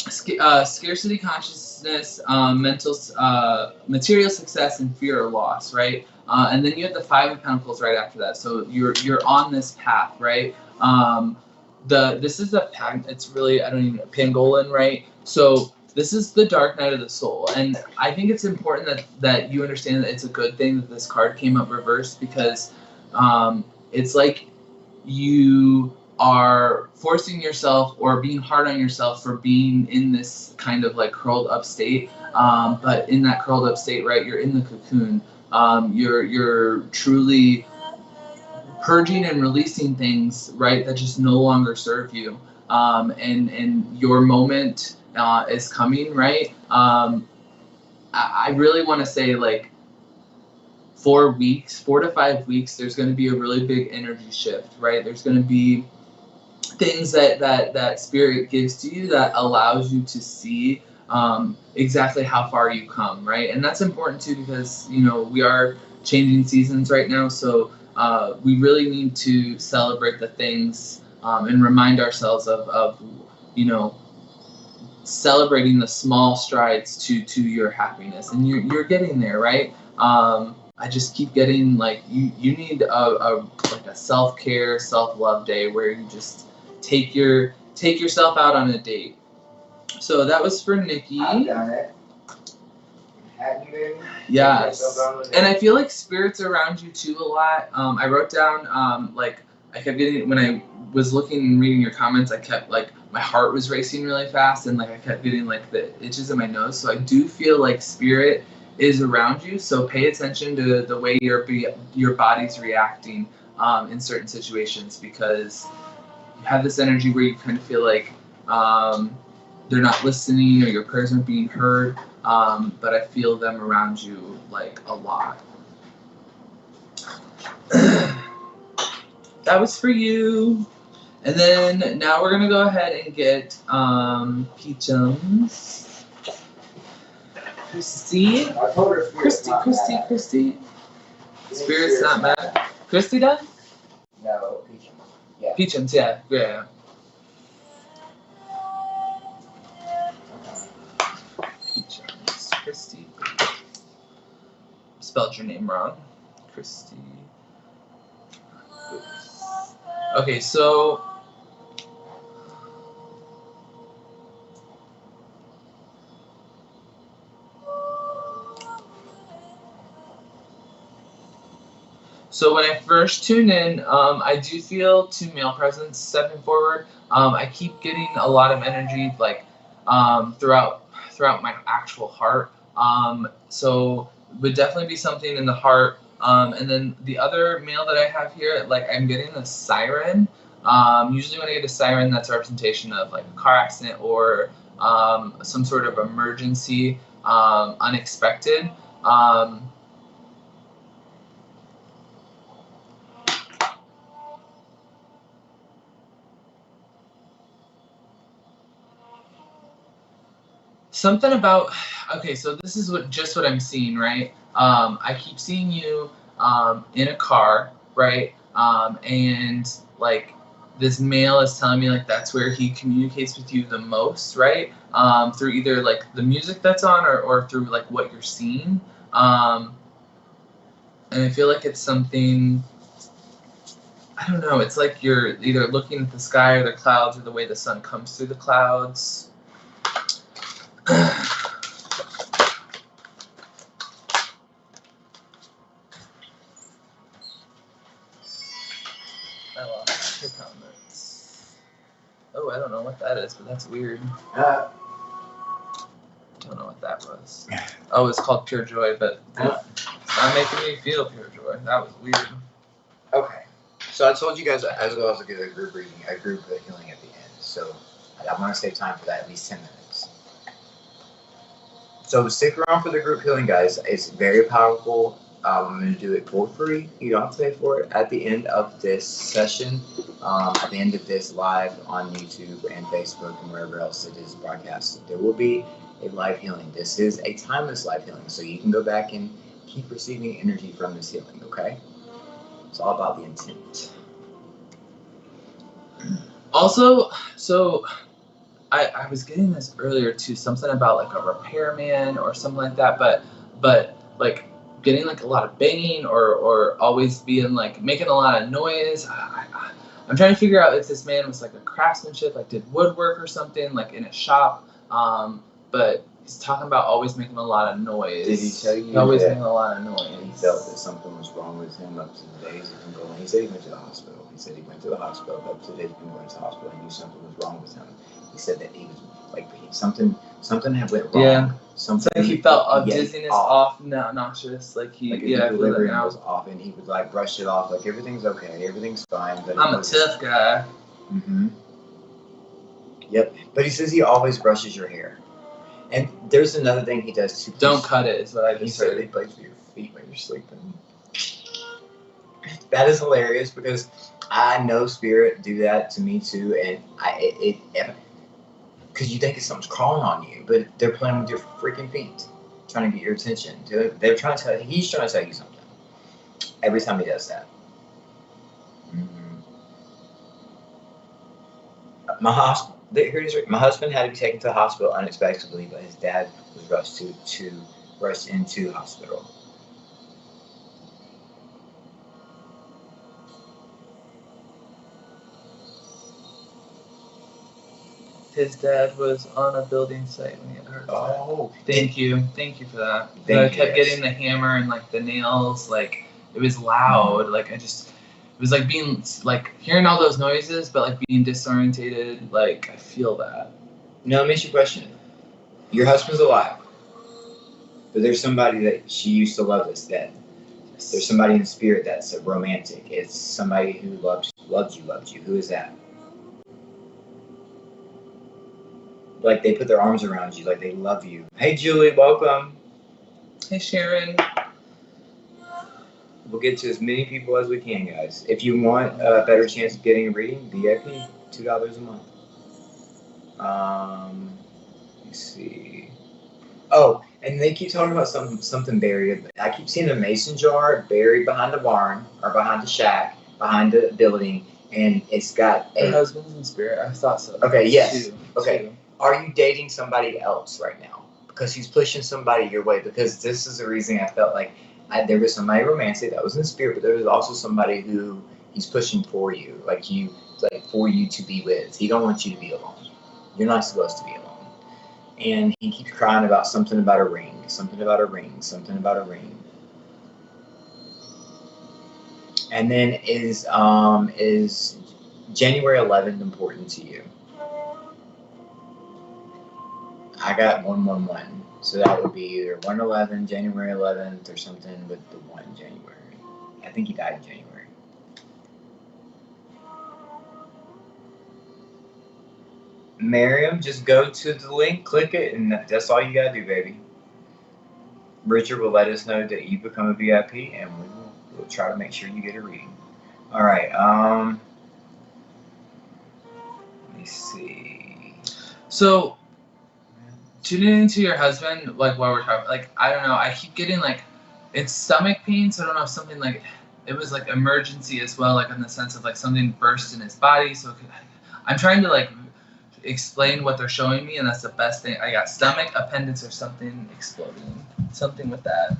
[SPEAKER 2] scarcity consciousness, material success, and fear of loss, right? And then you have the 5 of Pentacles right after that. So you're on this path, right? This is a it's really, I don't even know, Pangolin, right? So this is the dark night of the soul, and I think it's important that you understand that it's a good thing that this card came up reversed, because it's like you are forcing yourself or being hard on yourself for being in this kind of like curled up state. But in that curled up state, right, you're in the cocoon. You're truly purging and releasing things, right, that just no longer serve you. And your moment is coming, right? I really want to say, like, 4 to 5 weeks, there's going to be a really big energy shift, right? There's going to be things that Spirit gives to you that allows you to see exactly how far you come, right? And that's important too, because we are changing seasons right now, so we really need to celebrate the things and remind ourselves of celebrating the small strides to your happiness, and you're getting there, right? I just keep getting like you need a self-care, self-love day where you just take yourself out on a date. So that was for Nikki.
[SPEAKER 1] I've done it. Have you been?
[SPEAKER 2] Yes. And I feel like Spirit's around you too a lot. I wrote down like I kept getting, when I was looking and reading your comments, I kept like, my heart was racing really fast, and like I kept getting like the itches in my nose. So I do feel like spirit is around you. So pay attention to the way your body's reacting in certain situations, because you have this energy where you kind of feel like they're not listening or your prayers aren't being heard. But I feel them around you like a lot. That was for you. And then now we're gonna go ahead and get Peachums. Christy. Christy. Spirit's not mad. Christy done?
[SPEAKER 1] No, Peachums. Yeah.
[SPEAKER 2] Peachums, yeah. Peachums. Christy. Spelled your name wrong. Christy. Okay, so when I first tune in, I do feel 2 male presence stepping forward. I keep getting a lot of energy like throughout my actual heart. So would definitely be something in the heart. And then the other male that I have here, like I'm getting a siren. Usually when I get a siren, that's a representation of like a car accident or some sort of emergency, unexpected. Something about, okay, so this is what I'm seeing, right? I keep seeing you in a car, right? And like this male is telling me like that's where he communicates with you the most, right? Through either like the music that's on or through like what you're seeing. And I feel like it's something, I don't know, it's like you're either looking at the sky or the clouds or the way the sun comes through the clouds. I lost your comments. Oh, I don't know what that is, but that's weird. I don't know what that was. Oh, it's called Pure Joy, but it's not making me feel pure joy. That was weird.
[SPEAKER 1] Okay. So I told you guys as well as a group reading, a group healing at the end. So I want to save time for that, at least 10 minutes. So stick around for the group healing, guys. It's very powerful. I'm going to do it for free. You don't have to pay for it. At the end of this session, at the end of this live on YouTube and Facebook and wherever else it is broadcasted, there will be a live healing. This is a timeless live healing, so you can go back and keep receiving energy from this healing, okay? It's all about the intent.
[SPEAKER 2] Also, so I was getting this earlier too, something about like a repairman or something like that, but like getting like a lot of banging or always being like making a lot of noise. I'm trying to figure out if this man was like a craftsmanship, like did woodwork or something, like in a shop. But he's talking about always making a lot of noise.
[SPEAKER 1] Did he tell you
[SPEAKER 2] always making a lot of noise?
[SPEAKER 1] He felt that something was wrong with him up to the days of him going. He said he went to the hospital. He said he went to the hospital up to the days of him going to the hospital. He knew something was wrong with him. He said that he was like something had went wrong.
[SPEAKER 2] Yeah.
[SPEAKER 1] Something
[SPEAKER 2] like he felt dizziness off, nauseous, like he
[SPEAKER 1] the equilibrium was off, and he would like brush it off, like everything's okay, everything's fine. But
[SPEAKER 2] I'm a tough guy.
[SPEAKER 1] Mm-hmm. Yep. But he says he always brushes your hair. And there's another thing he does too.
[SPEAKER 2] Don't cut it, is what I just heard.
[SPEAKER 1] He plays with your feet when you're sleeping. That is hilarious because I know spirit do that to me too, and because you think it's something's crawling on you, but they're playing with your freaking feet, trying to get your attention. He's trying to tell you something. Every time he does that. Mm-hmm. My husband had to be taken to the hospital unexpectedly, but his dad was rushed into the hospital.
[SPEAKER 2] His dad was on a building site when he had a heart attack. Oh, thank you for that. I kept getting the hammer and like the nails, like it was loud. Like I just was like being like hearing all those noises, but like being disorientated. Like I feel that.
[SPEAKER 1] Now let me ask you a question. Your husband's alive, but there's somebody that she used to love that's dead. There's somebody in spirit that's a romantic. It's somebody who loved you. Who is that? Like they put their arms around you, like they love you. Hey Julie, welcome.
[SPEAKER 2] Hey Sharon.
[SPEAKER 1] We'll get to as many people as we can, guys. If you want a better chance of getting a reading, VIP, $2 a month. Let's see. Oh, and they keep talking about something buried. I keep seeing a mason jar buried behind the barn or behind the shack, behind the building, and it's got
[SPEAKER 2] Her husband's in spirit. I thought so.
[SPEAKER 1] Okay, yes. Okay. Are you dating somebody else right now? Because he's pushing somebody your way. Because this is the reason I felt like there was somebody romantic that was in spirit, but there was also somebody who he's pushing for you, like for you to be with. He don't want you to be alone. You're not supposed to be alone. And he keeps crying about something about a ring, something about a ring, something about a ring. And then is January 11th important to you? I got 111, so that would be either 111, January 11th, or something with the 1 January. I think he died in January. Miriam, just go to the link, click it, and that's all you gotta do, baby. Richard will let us know that you become a VIP, and we'll try to make sure you get a reading. All right. Let me see.
[SPEAKER 2] So, tuning into your husband, like while we're talking, like I don't know, I keep getting like it's stomach pain, so I don't know if something like it was like emergency as well, like in the sense of like something burst in his body. So I'm trying to like explain what they're showing me, and that's the best thing. I got stomach, appendix, or something exploding, something with that.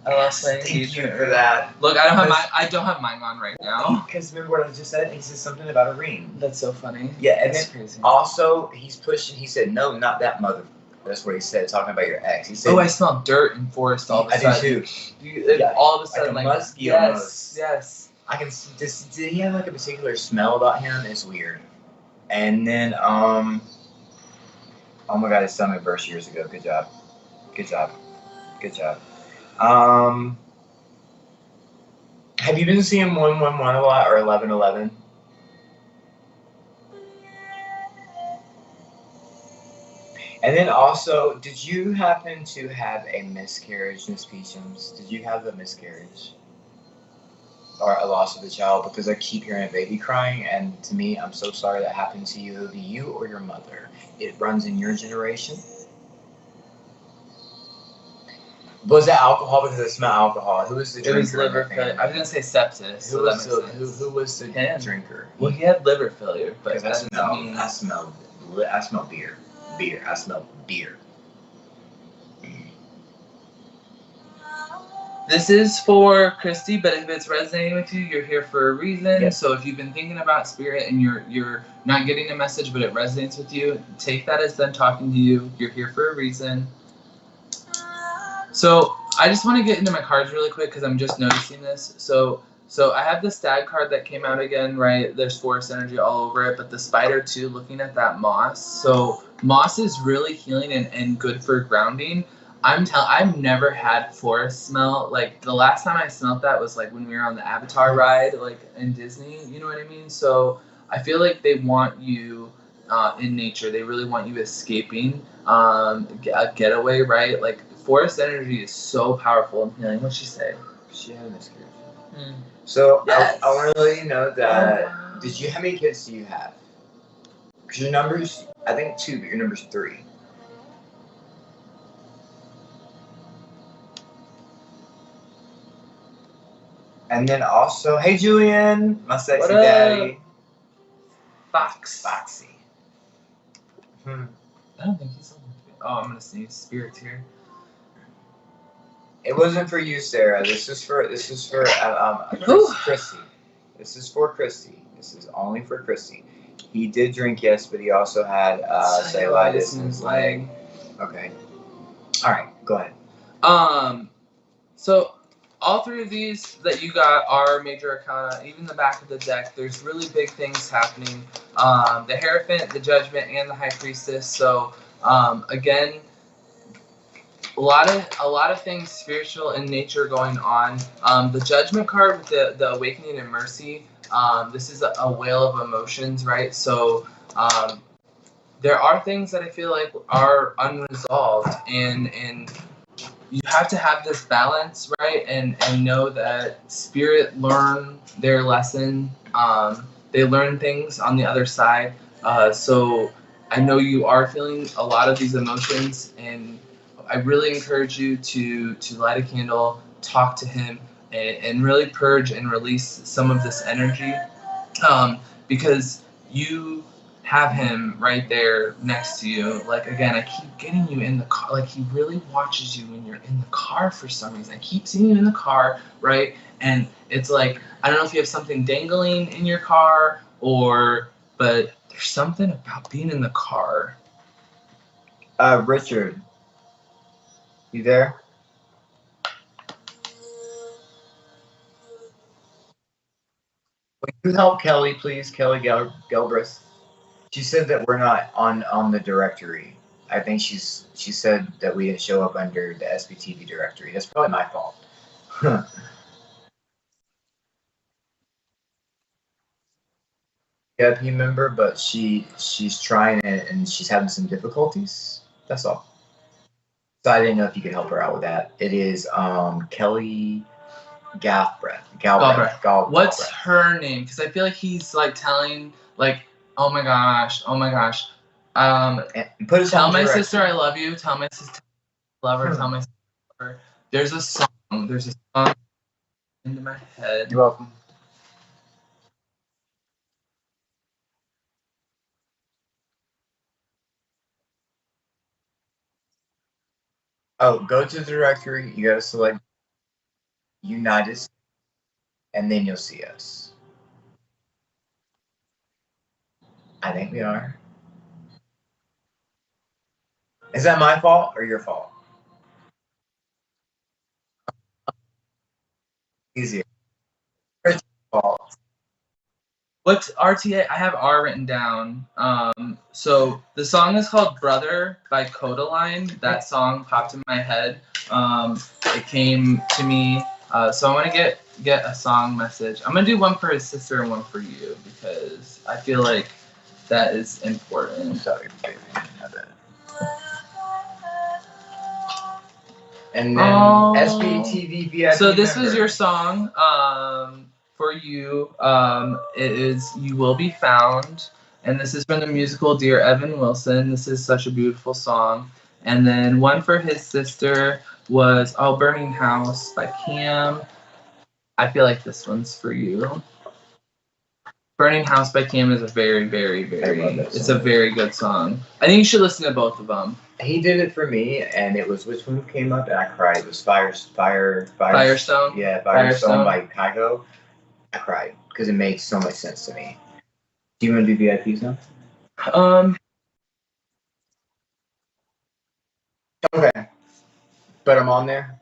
[SPEAKER 2] I lost my engagement.
[SPEAKER 1] Thank you for that.
[SPEAKER 2] Look, I don't have mine on right now.
[SPEAKER 1] Because remember what I just said? He said something about a ring.
[SPEAKER 2] That's so funny.
[SPEAKER 1] Yeah, and
[SPEAKER 2] that's
[SPEAKER 1] then
[SPEAKER 2] crazy.
[SPEAKER 1] Also he's pushing. He said, "No, not that mother." That's what he said, talking about your ex. He said,
[SPEAKER 2] "Oh, I smell dirt and forest all of a sudden."
[SPEAKER 1] I do
[SPEAKER 2] too. All of a sudden,
[SPEAKER 1] like musky almost.
[SPEAKER 2] Yes.
[SPEAKER 1] I can. Did he have like a particular smell about him? It's weird. And then, oh my God, his stomach burst years ago. Good job. Have you been seeing 111 a lot or 1111? And then also, did you happen to have a miscarriage, Miss Peachums? Did you have a miscarriage? Or a loss of a child? Because I keep hearing a baby crying, and to me, I'm so sorry that happened to you. It would be you or your mother. It runs in your generation. Was that alcohol? Because I smell alcohol. Who was the drinker?
[SPEAKER 2] It was liver failure. I was going to say sepsis.
[SPEAKER 1] Who was the drinker?
[SPEAKER 2] Well, he had liver failure, but
[SPEAKER 1] I smell beer. I smell beer.
[SPEAKER 2] This is for Christy, but if it's resonating with you, you're here for a reason.
[SPEAKER 1] Yes.
[SPEAKER 2] So if you've been thinking about spirit and you're not getting a message, but it resonates with you, take that as them talking to you. You're here for a reason. So I just want to get into my cards really quick because I'm just noticing this. So I have the stag card that came out again, right? There's forest energy all over it, but the spider too, looking at that moss. So moss is really healing and good for grounding. I've never had forest smell. Like the last time I smelled that was like when we were on the Avatar ride, like in Disney. You know what I mean? So I feel like they want you in nature. They really want you escaping, a getaway, right? Like forest energy is so powerful in healing. What'd she say?
[SPEAKER 1] She had a miscarriage. So yes. I want to let you know that.
[SPEAKER 2] Oh, wow.
[SPEAKER 1] How many kids do you have? Because your number's, I think 2, but your number's 3. And then also, hey Julian, my sexy daddy.
[SPEAKER 2] Foxy.
[SPEAKER 1] I
[SPEAKER 2] don't think he's on. Oh, I'm gonna sneeze. Spirit's here.
[SPEAKER 1] It wasn't for you, Sarah. This is for Chrissy. This is for Christy. This is only for Christy. He did drink, yes, but he also had cellulitis in his leg. Okay. All right, go ahead.
[SPEAKER 2] So all three of these that you got are major arcana. Even the back of the deck, there's really big things happening. The Hierophant, the Judgment, and the High Priestess. So again, a lot of things spiritual in nature going on. The Judgment card with the Awakening and Mercy. This is a whale of emotions, right? So there are things that I feel like are unresolved, and you have to have this balance, right? And know that spirit learn their lesson. They learn things on the other side. So I know you are feeling a lot of these emotions, and I really encourage you to light a candle, talk to him, and really purge and release some of this energy, because you have him right there next to you. Like, again, I keep getting you in the car. Like, he really watches you when you're in the car for some reason. I keep seeing you in the car, right? And it's like, I don't know if you have something dangling in your car but there's something about being in the car.
[SPEAKER 1] Richard, you there? Will you help Kelly, please? Kelly Gelbrus. She said that we're not on the directory. I think she said that we didn't show up under the SBTV directory. That's probably my fault. VIP member, but she's trying it and she's having some difficulties. That's all. So I didn't know if you could help her out with that. It is Kelly Galbraith.
[SPEAKER 2] What's her name? Because I feel like he's like telling, like, oh my gosh. Tell my sister I love you. Tell my sister I love her. Tell my sister I love her. There's a song into my head.
[SPEAKER 1] You're welcome. Oh, go to the directory. You gotta select United States, and then you'll see us. I think we are. Is that my fault or your fault? Easier. Richard's fault.
[SPEAKER 2] What's RTA? I have R written down. So the song is called Brother by Codaline. That song popped in my head. It came to me. So I want to get a song message. I'm going to do one for his sister and one for you, because I feel like that is important.
[SPEAKER 1] I'm sorry, baby. And then SBTV VIP.
[SPEAKER 2] So this was your song for you. It is You Will Be Found. And this is from the musical Dear Evan Wilson. This is such a beautiful song. And then one for his sister was Burning House by Cam. I feel like this one's for you. Burning House by Cam is a very, very, very, it's a very good song. I think you should listen to both of them.
[SPEAKER 1] He did it for me, and it was, which one came up, and I cried. It was Firestone. Yeah, Firestone by Kygo. I cried because it made so much sense to me. Do you want to do VIPs now? Okay, but I'm on there.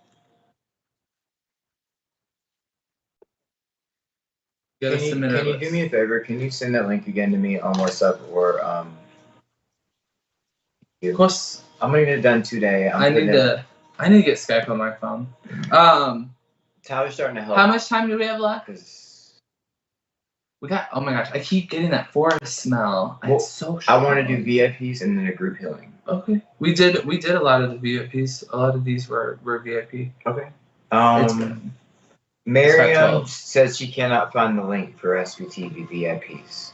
[SPEAKER 1] Can you do me a favor? Can you send that link again to me on WhatsApp or
[SPEAKER 2] Of course.
[SPEAKER 1] I'm gonna get it done today.
[SPEAKER 2] I need to get Skype on my phone.
[SPEAKER 1] Tyler's starting to help.
[SPEAKER 2] How much time do we have left? We got. Oh my gosh! I keep getting that forest smell.
[SPEAKER 1] Well,
[SPEAKER 2] it's so strong.
[SPEAKER 1] I want to do VIPs and then a group healing.
[SPEAKER 2] Okay. We did a lot of the VIPs. A lot of these were VIP.
[SPEAKER 1] Okay. Miriam says she cannot find the link for SBTV VIPs.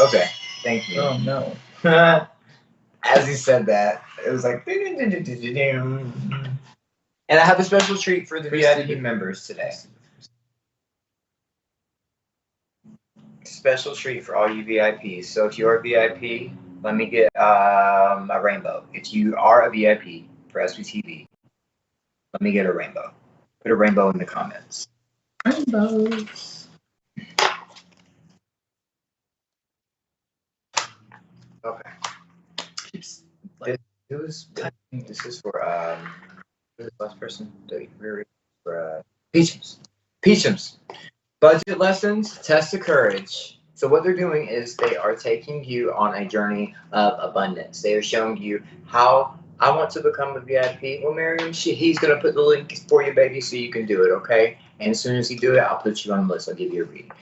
[SPEAKER 1] Okay, thank you.
[SPEAKER 2] Oh no.
[SPEAKER 1] As he said that, it was like, and I have a special treat for the VIP members today. Special treat for all you VIPs. So if you're a VIP, let me get a rainbow. If you are a VIP for SBTV, let me get a rainbow. Put a rainbow in the comments.
[SPEAKER 2] Rainbows.
[SPEAKER 1] Okay.
[SPEAKER 2] This
[SPEAKER 1] This is for who's the last person? For Peachums. Budget lessons, test of courage. So what they're doing is they are taking you on a journey of abundance. They are showing you how I want to become a VIP. Well, Miriam, he's going to put the link for you, baby, so you can do it, okay? And as soon as he do it, I'll put you on the list. I'll give you a read.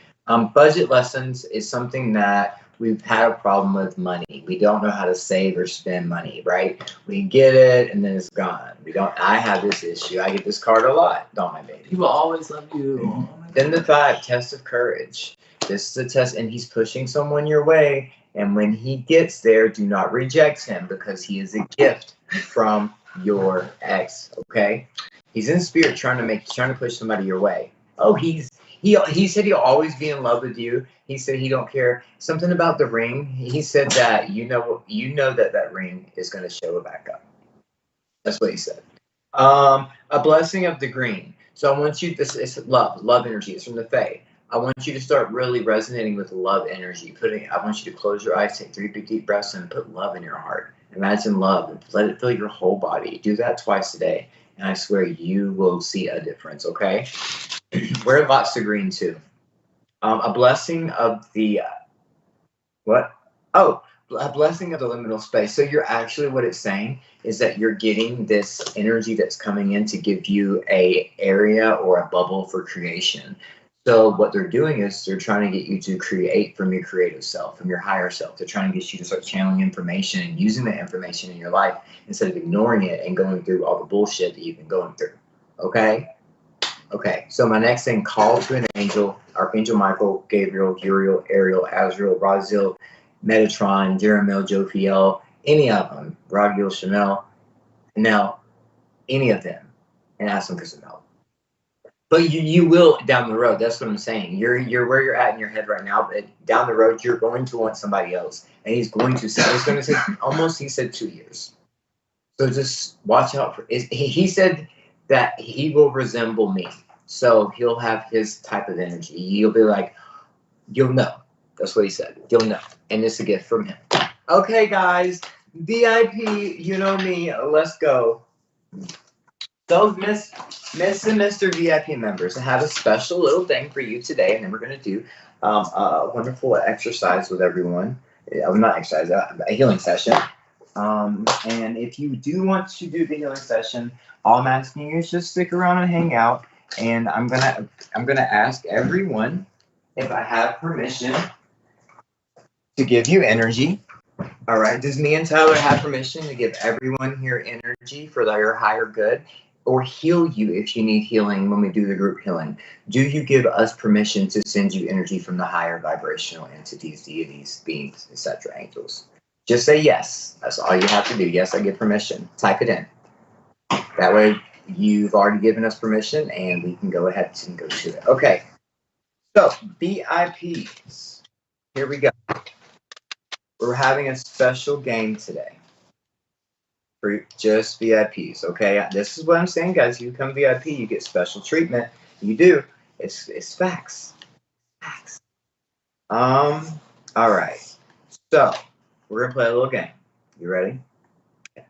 [SPEAKER 1] Budget lessons is something that we've had a problem with money. We don't know how to save or spend money, right? We get it and then it's gone. I have this issue. I get this card a lot, don't I, baby?
[SPEAKER 2] People always love you.
[SPEAKER 1] Then the 5, test of courage. This is a test, and he's pushing someone your way. And when he gets there, do not reject him because he is a gift from your ex. Okay, he's in spirit trying to push somebody your way. Oh, he said he'll always be in love with you. He said he don't care. Something about the ring. He said that you know that ring is going to show it back up. That's what he said. A blessing of the green. So I want you. It's love energy. It's from the Fae. I want you to start really resonating with love energy. I want you to close your eyes, take 3 big deep breaths, and put love in your heart. Imagine love and let it fill your whole body. Do that twice a day, and I swear you will see a difference. Okay. Wear lots of green too. A blessing of the what? Oh, a blessing of the liminal space. So you're actually, what it's saying is that you're getting this energy that's coming in to give you a area or a bubble for creation. So what they're doing is they're trying to get you to create from your creative self, from your higher self. They're trying to get you to start channeling information and using that information in your life instead of ignoring it and going through all the bullshit that you've been going through. Okay? Okay, so my next thing, call to an angel, Archangel Michael, Gabriel, Uriel, Ariel, Azrael, Raziel, Metatron, Jeremiel, Jophiel, any of them, Raguel, Chanel, now, any of them, and ask them for some help. But you will down the road. That's what I'm saying. You're where you're at in your head right now, but down the road, you're going to want somebody else. And he's going to say, it's going to take almost, he said 2 years. So just watch out for, he said that he will resemble me. So he'll have his type of energy. You'll be like, you'll know. That's what he said. You'll know. And it's a gift from him. Okay, guys. VIP, you know me. Let's go. So, Miss and Mr. VIP members, I have a special little thing for you today, and then we're going to do a wonderful exercise with everyone. Not exercise, a healing session. And if you do want to do the healing session, all I'm asking you is just stick around and hang out. And I'm gonna ask everyone if I have permission to give you energy. All right. Does me and Tyler have permission to give everyone here energy for their higher good, or heal you if you need healing when we do the group healing? Do you give us permission to send you energy from the higher vibrational entities, deities, beings, etc., angels? Just say yes. That's all you have to do. Yes, I give permission. Type it in. That way you've already given us permission and we can go ahead and go to it. Okay. So, VIPs. Here we go. We're having a special game today for just VIPs, okay? This is what I'm saying, guys. You become VIP, you get special treatment. You do. It's facts. Facts. All right. So, we're going to play a little game. You ready? Okay.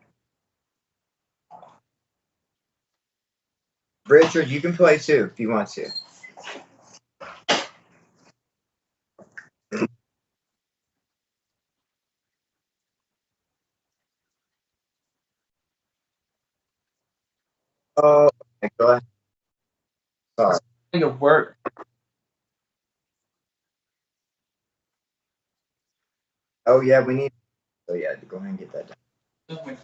[SPEAKER 1] Richard, you can play too if you want to. Oh, okay, go ahead. Sorry.
[SPEAKER 2] It work.
[SPEAKER 1] Oh yeah, we need. Oh yeah, go ahead and get that done.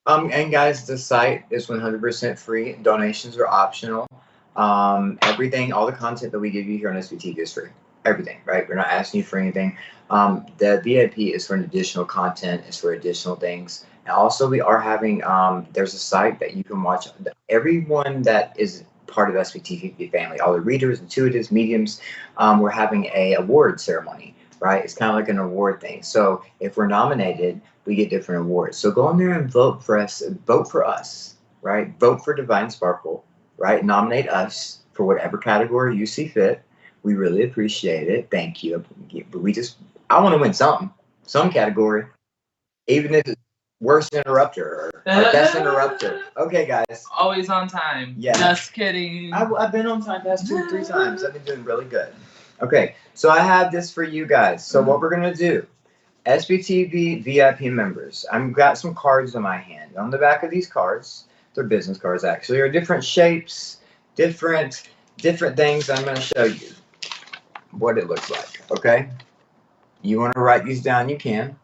[SPEAKER 1] And guys, the site is 100% free. Donations are optional. Everything, all the content that we give you here on SVT is free. Everything, right? We're not asking you for anything. The VIP is for an additional content. It's for additional things. And also, we are having, there's a site that you can watch. Everyone that is part of SVT family, all the readers, intuitives, mediums, we're having a award ceremony, right? It's kind of like an award thing. So if we're nominated, we get different awards. So go in there and vote for us, right? Vote for Divine Sparkle, right? Nominate us, for whatever category you see fit. We really appreciate it. Thank you. But I want to win some category, even if it's worst interrupter or best interrupter. Okay, guys.
[SPEAKER 2] Always on time.
[SPEAKER 1] Yeah.
[SPEAKER 2] Just kidding.
[SPEAKER 1] I've been on time past 2 or 3 times. I've been doing really good. Okay, so I have this for you guys. So what we're gonna do, SBTV VIP members. I've got some cards in my hand. On the back of these cards, they're business cards actually, are different shapes, different things. I'm gonna show you what it looks like. Okay, you want to write these down? You can.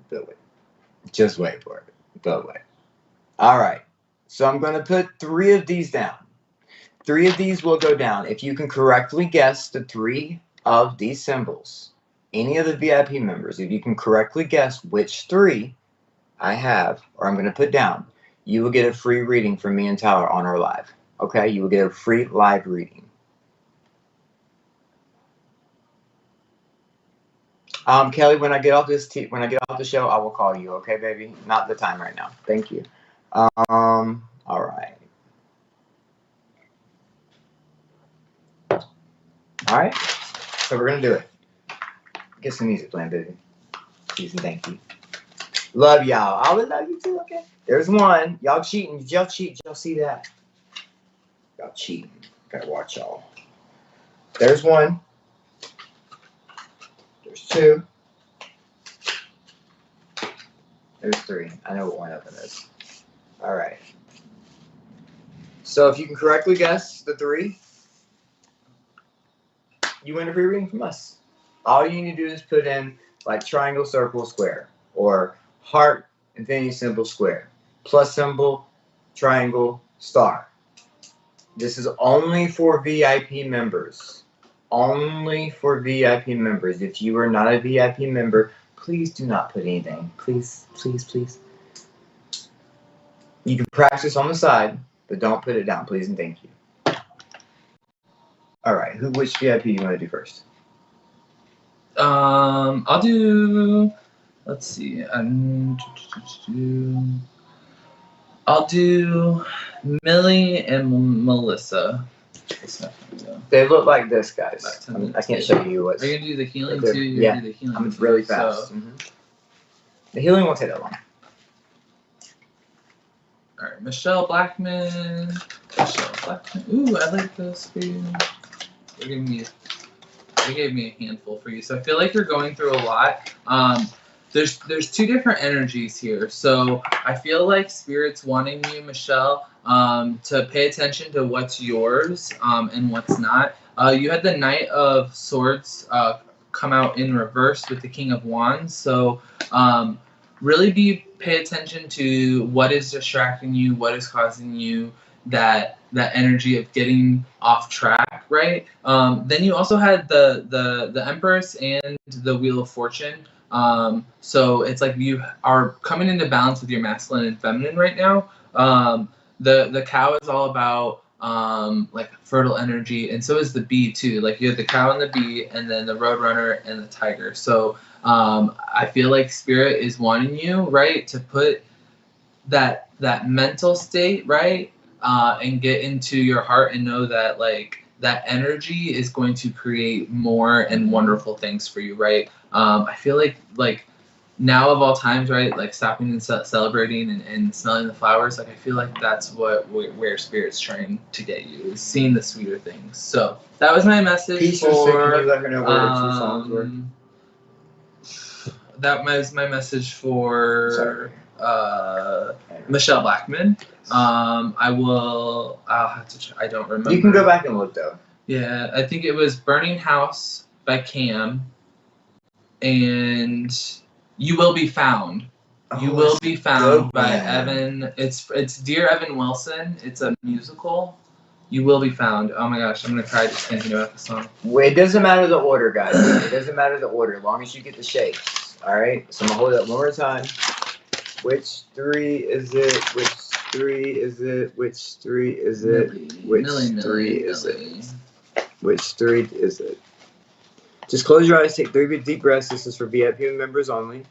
[SPEAKER 1] But wait. Just wait for it. But wait. All right. So I'm going to put 3 of these down. 3 of these will go down. If you can correctly guess the 3 of these symbols, any of the VIP members, if you can correctly guess which 3 I have or I'm going to put down, you will get a free reading from me and Tyler on our live. Okay? You will get a free live reading. Kelly, when I get off the show, I will call you. Okay, baby? Not the time right now. Thank you. All right. All right. So we're gonna do it. Get some music playing, baby. Please and thank you. Love y'all. I would love you too. Okay. There's one. Y'all cheating. Did y'all cheat? Did y'all see that? Y'all cheating. Gotta watch y'all. There's 1. There's 2. There's 3. I know what one of them is. All right. So if you can correctly guess the 3, you win a free reading from us. All you need to do is put in like triangle, circle, square, or heart, infinity symbol, square, plus symbol, triangle, star. This is only for VIP members. Only for VIP members. If you are not a VIP member, please do not put anything. Please, please, please. You can practice on the side, but don't put it down, please and thank you. All right, which VIP you want to do first?
[SPEAKER 2] I'll do. Let's see. I'll do Millie and Melissa.
[SPEAKER 1] They look like this, guys. I can't show you what.
[SPEAKER 2] Are you gonna do the healing too?
[SPEAKER 1] Yeah,
[SPEAKER 2] do the healing
[SPEAKER 1] I'm really fast. So. The healing won't take that long.
[SPEAKER 2] All right, Michelle Blackman. Ooh, I like this for you. They gave me a handful for you. So I feel like you're going through a lot. There's 2 different energies here. So I feel like Spirit's wanting you, Michelle, to pay attention to what's yours and what's not. You had the Knight of Swords come out in reverse with the King of Wands. So really pay attention to what is distracting you, what is causing you that energy of getting off track, right? Then you also had the Empress and the Wheel of Fortune. So it's like you are coming into balance with your masculine and feminine right now. The cow is all about like fertile energy, and so is the bee too. Like you have the cow and the bee, and then the roadrunner and the tiger. So I feel like Spirit is wanting you, right, to put that mental state, right, and get into your heart and know that like that energy is going to create more and wonderful things for you, right? I feel like now of all times, right, like stopping and celebrating and smelling the flowers, like I feel like that's where Spirit's trying to get you, is seeing the sweeter things. So that was my message.
[SPEAKER 1] Peace for can you let her know where the 2 songs were?
[SPEAKER 2] That was my message for Michelle Blackman. I'll have to try. I don't remember.
[SPEAKER 1] You can go back and look though.
[SPEAKER 2] Yeah, I think it was Burning House by Cam and You Will Be Found. You Will Be Found by Evan. It's Dear Evan Wilson. It's a musical. You Will Be Found. Oh my gosh, I'm gonna cry just thinking about the song.
[SPEAKER 1] It doesn't matter the order, guys. It doesn't matter the order, as long as you get the shapes. All right. So I'm gonna hold it up one more time. Which 3 is it? Which 3 is it? Which 3 is it? Which 3 is it? Which 3 is it? Just close your eyes. Take 3 deep breaths. This is for VIP members only.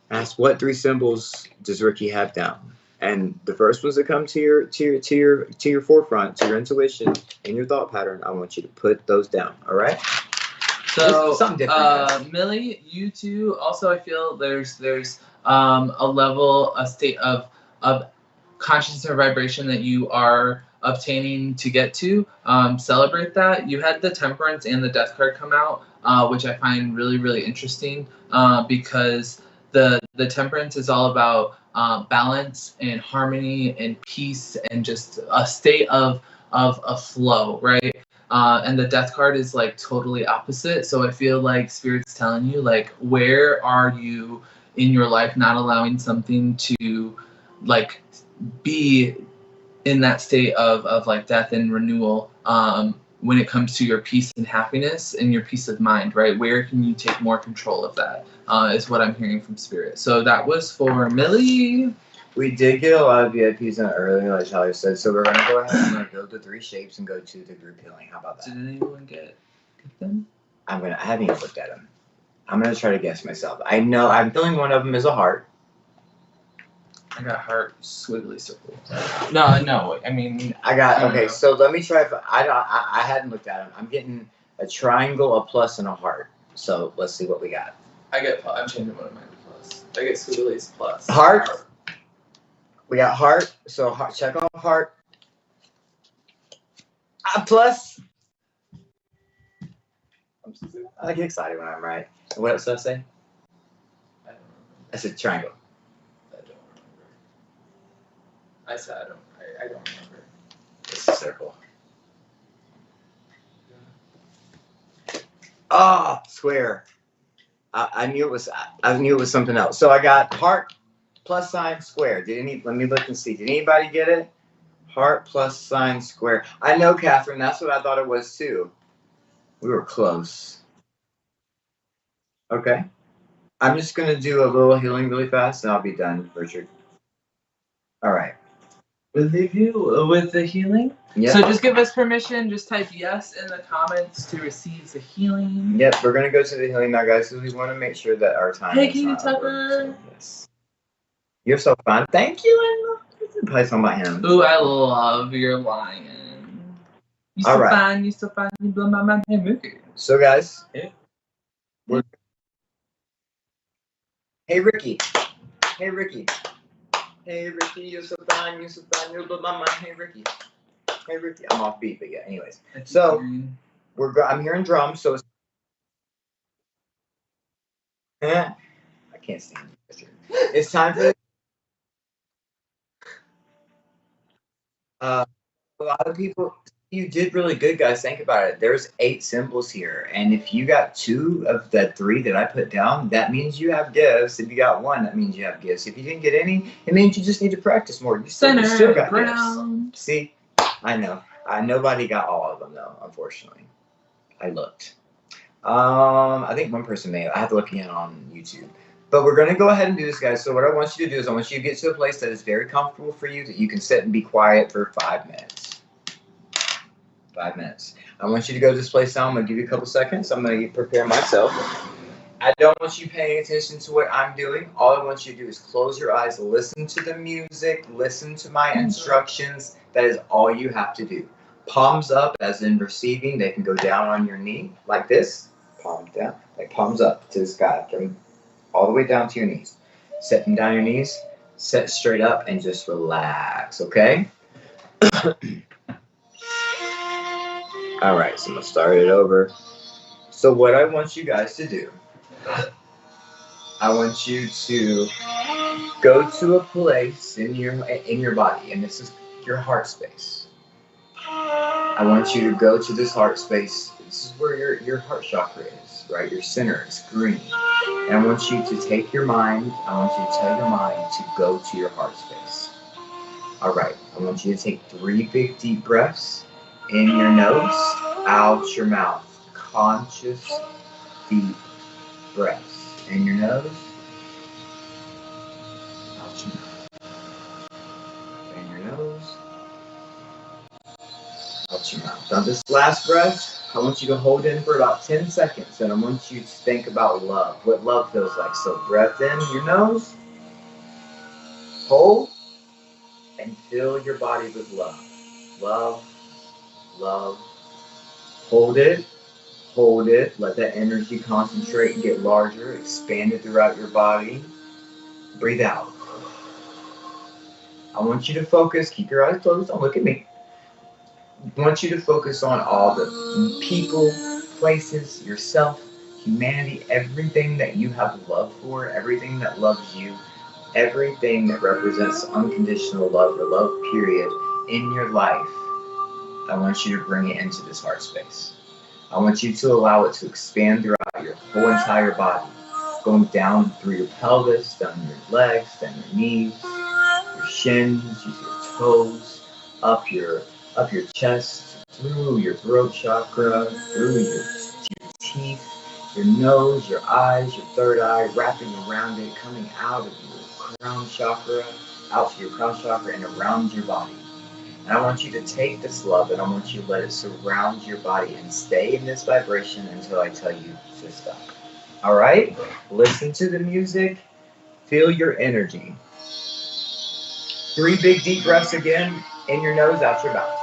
[SPEAKER 1] Ask what 3 symbols does Ricky have down? And the first ones that come to your forefront, to your intuition and your thought pattern, I want you to put those down. All right.
[SPEAKER 2] So Millie, you too. Also, I feel there's a level, a state of consciousness or vibration that you are obtaining to get to. Celebrate that. You had the Temperance and the Death card come out, which I find really, really interesting, because the Temperance is all about balance and harmony and peace and just a state of a flow, right? And the Death card is like totally opposite. So I feel like Spirit's telling you, like, where are you in your life not allowing something to like be in that state of like death and renewal, when it comes to your peace and happiness and your peace of mind, right? Where can you take more control of that, is what I'm hearing from Spirit. So that was for Millie.
[SPEAKER 1] We did get a lot of VIPs in earlier, like Tyler said, so we're going to go ahead and go to 3 shapes and go to the group healing. How about that?
[SPEAKER 2] Did anyone get them?
[SPEAKER 1] I haven't even looked at them. I'm going to try to guess myself. I know, I'm feeling one of them is a heart.
[SPEAKER 2] I got heart squiggly circle. No, I mean...
[SPEAKER 1] Okay, so let me try, I hadn't looked at them. I'm getting a triangle, a plus, and a heart. So let's see what we got.
[SPEAKER 2] I'm changing one of mine to plus. I get squigglies plus.
[SPEAKER 1] Heart. We got heart, so check off heart. Plus. I get excited when I'm right. What else did I say?
[SPEAKER 2] I don't remember.
[SPEAKER 1] I said triangle.
[SPEAKER 2] I don't remember. I said I don't remember.
[SPEAKER 1] It's a circle. Yeah. Oh, square. I knew it was something else. So I got heart. Plus sign square. Let me look and see. Did anybody get it? Heart plus sign square. I know, Catherine. That's what I thought it was too. We were close. Okay. I'm just gonna do a little healing really fast, and I'll be done, Richard. All right.
[SPEAKER 2] We'll leave you with the healing.
[SPEAKER 1] Yeah.
[SPEAKER 2] So just give us permission. Just type yes in the comments to receive the healing.
[SPEAKER 1] Yep. We're gonna go to the healing now, guys, because we want to make sure that our time.
[SPEAKER 2] Hey, Katie Tucker.
[SPEAKER 1] So, yes. You're so fun. Thank you. I love you. Play something about him.
[SPEAKER 2] Ooh, I love your lion. You so fine. You so fine. You blow my mind. Hey, Mookie.
[SPEAKER 1] So, guys.
[SPEAKER 2] Hey.
[SPEAKER 1] Hey, Ricky. Hey, Ricky. Hey, Ricky. You're so fine. You're so fine. You blow my mind. Hey, Ricky. Hey, Ricky. I'm off beat, but yeah. Anyways. So, I'm hearing drums. So, I can't stand it. It's time for. A lot of people, you did really good, guys. Think about it. There's 8 symbols here, and if you got 2 of the 3 that I put down, that means you have gifts. If you got 1, that means you have gifts. If you didn't get any, it means you just need to practice more. You still got gifts. See, I know. Nobody got all of them though, unfortunately. I looked. I think one person may. I have to look again on YouTube. But we're going to go ahead and do this, guys. So what I want you to do is I want you to get to a place that is very comfortable for you, that you can sit and be quiet for 5 minutes. 5 minutes. I want you to go to this place now. I'm going to give you a couple seconds. I'm going to prepare myself. I don't want you paying attention to what I'm doing. All I want you to do is close your eyes, listen to the music, listen to my instructions. That is all you have to do. Palms up, as in receiving. They can go down on your knee like this. Palms down. Like palms up to the sky. All the way down to your knees. Setting down your knees, set straight up, and just relax, okay? All right, so I'm going to start it over. So what I want you guys to do, I want you to go to a place in your body, and this is your heart space. I want you to go to this heart space. This is where your heart chakra is, right? Your center is green. And I want you to take your mind, I want you to tell your mind to go to your heart space. All right, I want you to take 3 big deep breaths in your nose, out your mouth. Conscious, deep breaths. In your nose, out your mouth. In your nose, out your mouth. Now this last breath, I want you to hold in for about 10 seconds, and I want you to think about love, what love feels like. So breath in your nose, hold, and fill your body with love. Love, love. Hold it, hold it. Let that energy concentrate and get larger, expand it throughout your body. Breathe out. I want you to focus. Keep your eyes closed. Don't look at me. I want you to focus on all the people, places, yourself, humanity, everything that you have love for, everything that loves you, everything that represents unconditional love or love, period, in your life. I want you to bring it into this heart space. I want you to allow it to expand throughout your whole entire body, going down through your pelvis, down your legs, down your knees, your shins, your toes, up your chest, through your throat chakra, through your teeth, your nose, your eyes, your third eye, wrapping around it, coming out of your crown chakra, out to your crown chakra and around your body. And I want you to take this love and I want you to let it surround your body and stay in this vibration until I tell you to stop. All right? Listen to the music. Feel your energy. 3 big deep breaths again. In your nose, out your mouth.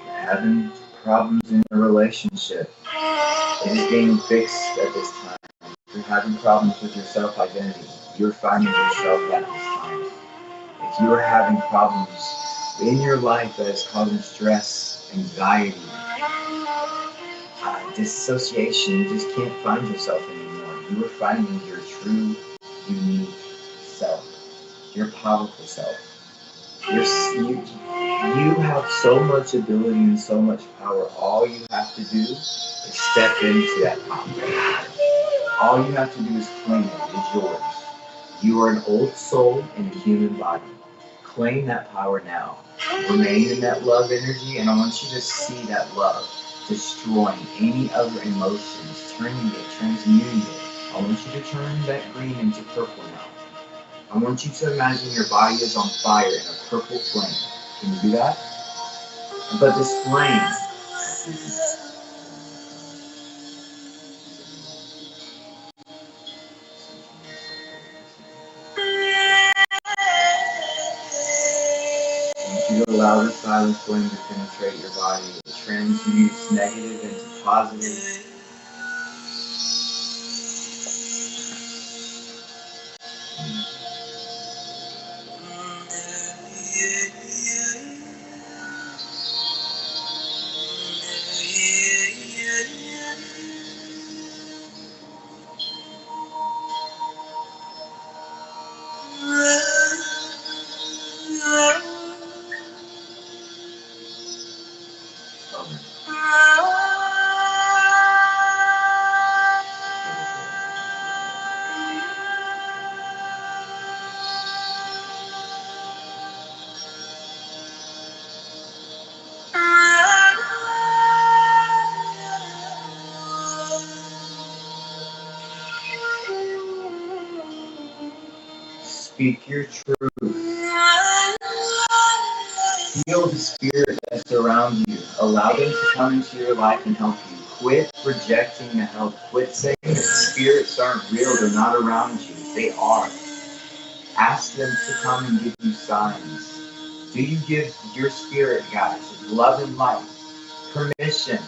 [SPEAKER 1] Having problems in your relationship, it is being fixed at this time. If you're having problems with your self-identity, you're finding yourself at this time. If you are having problems in your life that is causing stress, anxiety, dissociation, you just can't find yourself anymore. You are finding your true, unique self, your powerful self. You have so much ability and so much power. All you have to do is step into that power. All you have to do is claim it. It's yours. You are an old soul in a human body. Claim that power now. Remain in that love energy, and I want you to see that love destroying any other emotions, turning it, transmuting it. I want you to turn that green into purple now. I want you to imagine your body is on fire in a purple flame. Can you do that? But this flame, I want you to allow this silent flame to penetrate your body. It transmutes negative into positive. Speak your truth. Feel the spirit that surrounds you. Allow them to come into your life and help you. Quit rejecting the help. Quit saying that spirits aren't real. They're not around you. They are. Ask them to come and give you signs. Do you give your spirit guides of love and light permission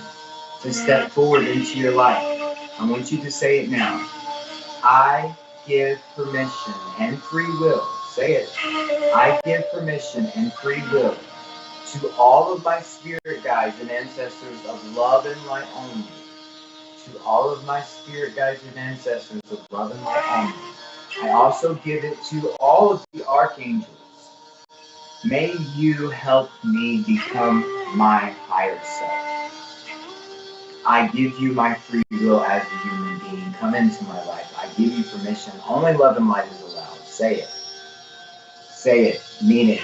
[SPEAKER 1] to step forward into your life? I want you to say it now. I give permission and free will. Say it. I give permission and free will to all of my spirit guides and ancestors of love and light only. To all of my spirit guides and ancestors of love and light only. I also give it to all of the archangels. May you help me become my higher self. I give you my free will as a human being. Come into my life. I give you permission. Only love and light is allowed. Say it. Say it. Mean it.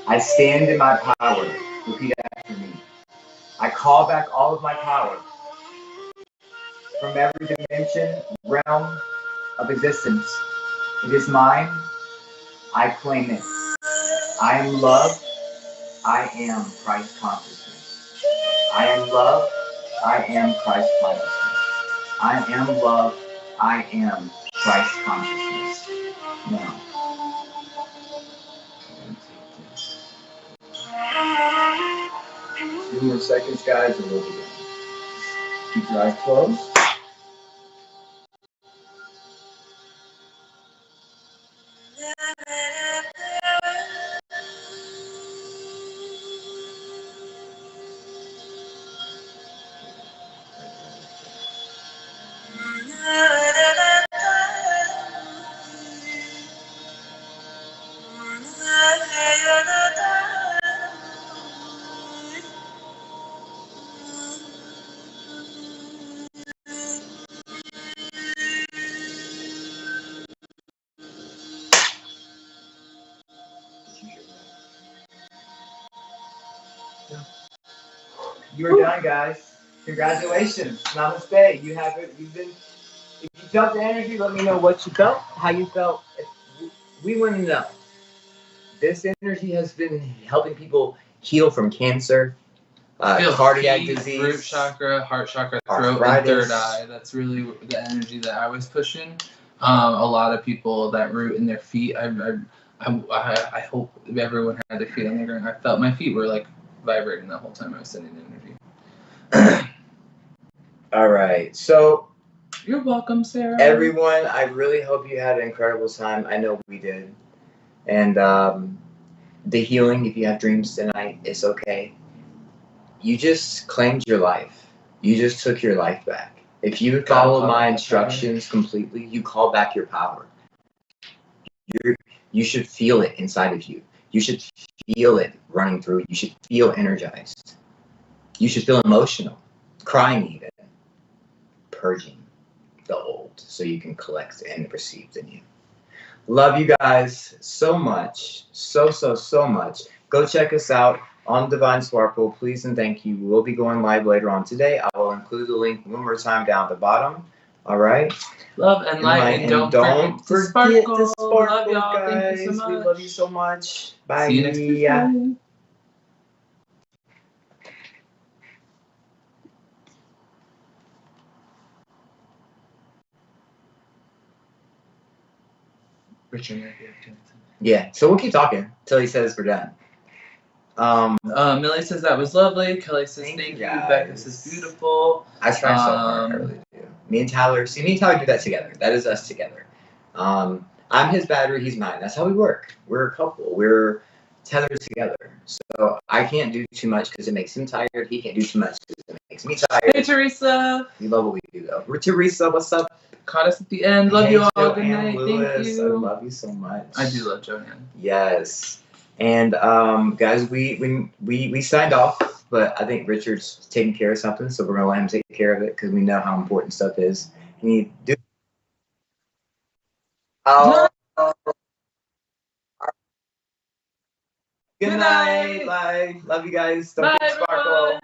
[SPEAKER 1] I stand in my power. Repeat after me. I call back all of my power from every dimension, realm of existence. It is mine. I claim it. I am love. I am Christ consciousness. I am love. I am Christ consciousness. I am love. I am Christ consciousness. Now, 2 more seconds, guys, and we'll be done. Keep your eyes closed. You're done, guys. Congratulations. Namaste. You have it. You've been. If you felt the energy, let me know what you felt, how you felt. We want to know. This energy has been helping people heal from cancer, cardiac disease,
[SPEAKER 2] root chakra, heart chakra, throat, and third eye. That's really the energy that I was pushing. A lot of people that root in their feet. I hope everyone had their feet on the ground. I felt my feet were like vibrating the whole time I was sending energy.
[SPEAKER 1] All right, so
[SPEAKER 2] you're welcome, Sarah.
[SPEAKER 1] Everyone, I really hope you had an incredible time. I know we did. And the healing, if you have dreams tonight, it's okay. You just claimed your life. You just took your life back. If you follow my instructions completely, you call back your power. You should feel it inside of you. You should feel it running through. You should feel energized. You should feel emotional, crying even, purging the old so you can collect and receive the new. Love you guys so much. So much. Go check us out on Divine Sparkle. Please and thank you. We'll be going live later on today. I will include the link one more time down at the bottom. All right.
[SPEAKER 2] Love and light, and don't forget to sparkle. Love y'all.
[SPEAKER 1] Guys.
[SPEAKER 2] Thank you so much.
[SPEAKER 1] We love you so much. Bye.
[SPEAKER 2] See you next Tuesday. Richard,
[SPEAKER 1] yeah, so we'll keep talking until he says we're done.
[SPEAKER 2] Millie says that was lovely. Kelly says thank you. Becca says beautiful.
[SPEAKER 1] I try so hard. I really do. Me and Tyler do that together. That is us together. I'm his battery, he's mine. That's how we work. We're a couple. We're tethered together. So I can't do too much because it makes him tired. He can't do too much because it makes me tired.
[SPEAKER 2] Hey, Teresa.
[SPEAKER 1] We love what we do, though. We're Teresa. What's up?
[SPEAKER 2] Caught us at the end. Love you all. Good night.
[SPEAKER 1] Lewis,
[SPEAKER 2] thank you.
[SPEAKER 1] I love you so much.
[SPEAKER 2] I do love Joanne.
[SPEAKER 1] Yes. And guys, we signed off, but I think Richard's taking care of something, so we're gonna let him take care of it because we know how important stuff is. Can you do? Oh. Good night. Bye. Love you guys. Don't forget to sparkle.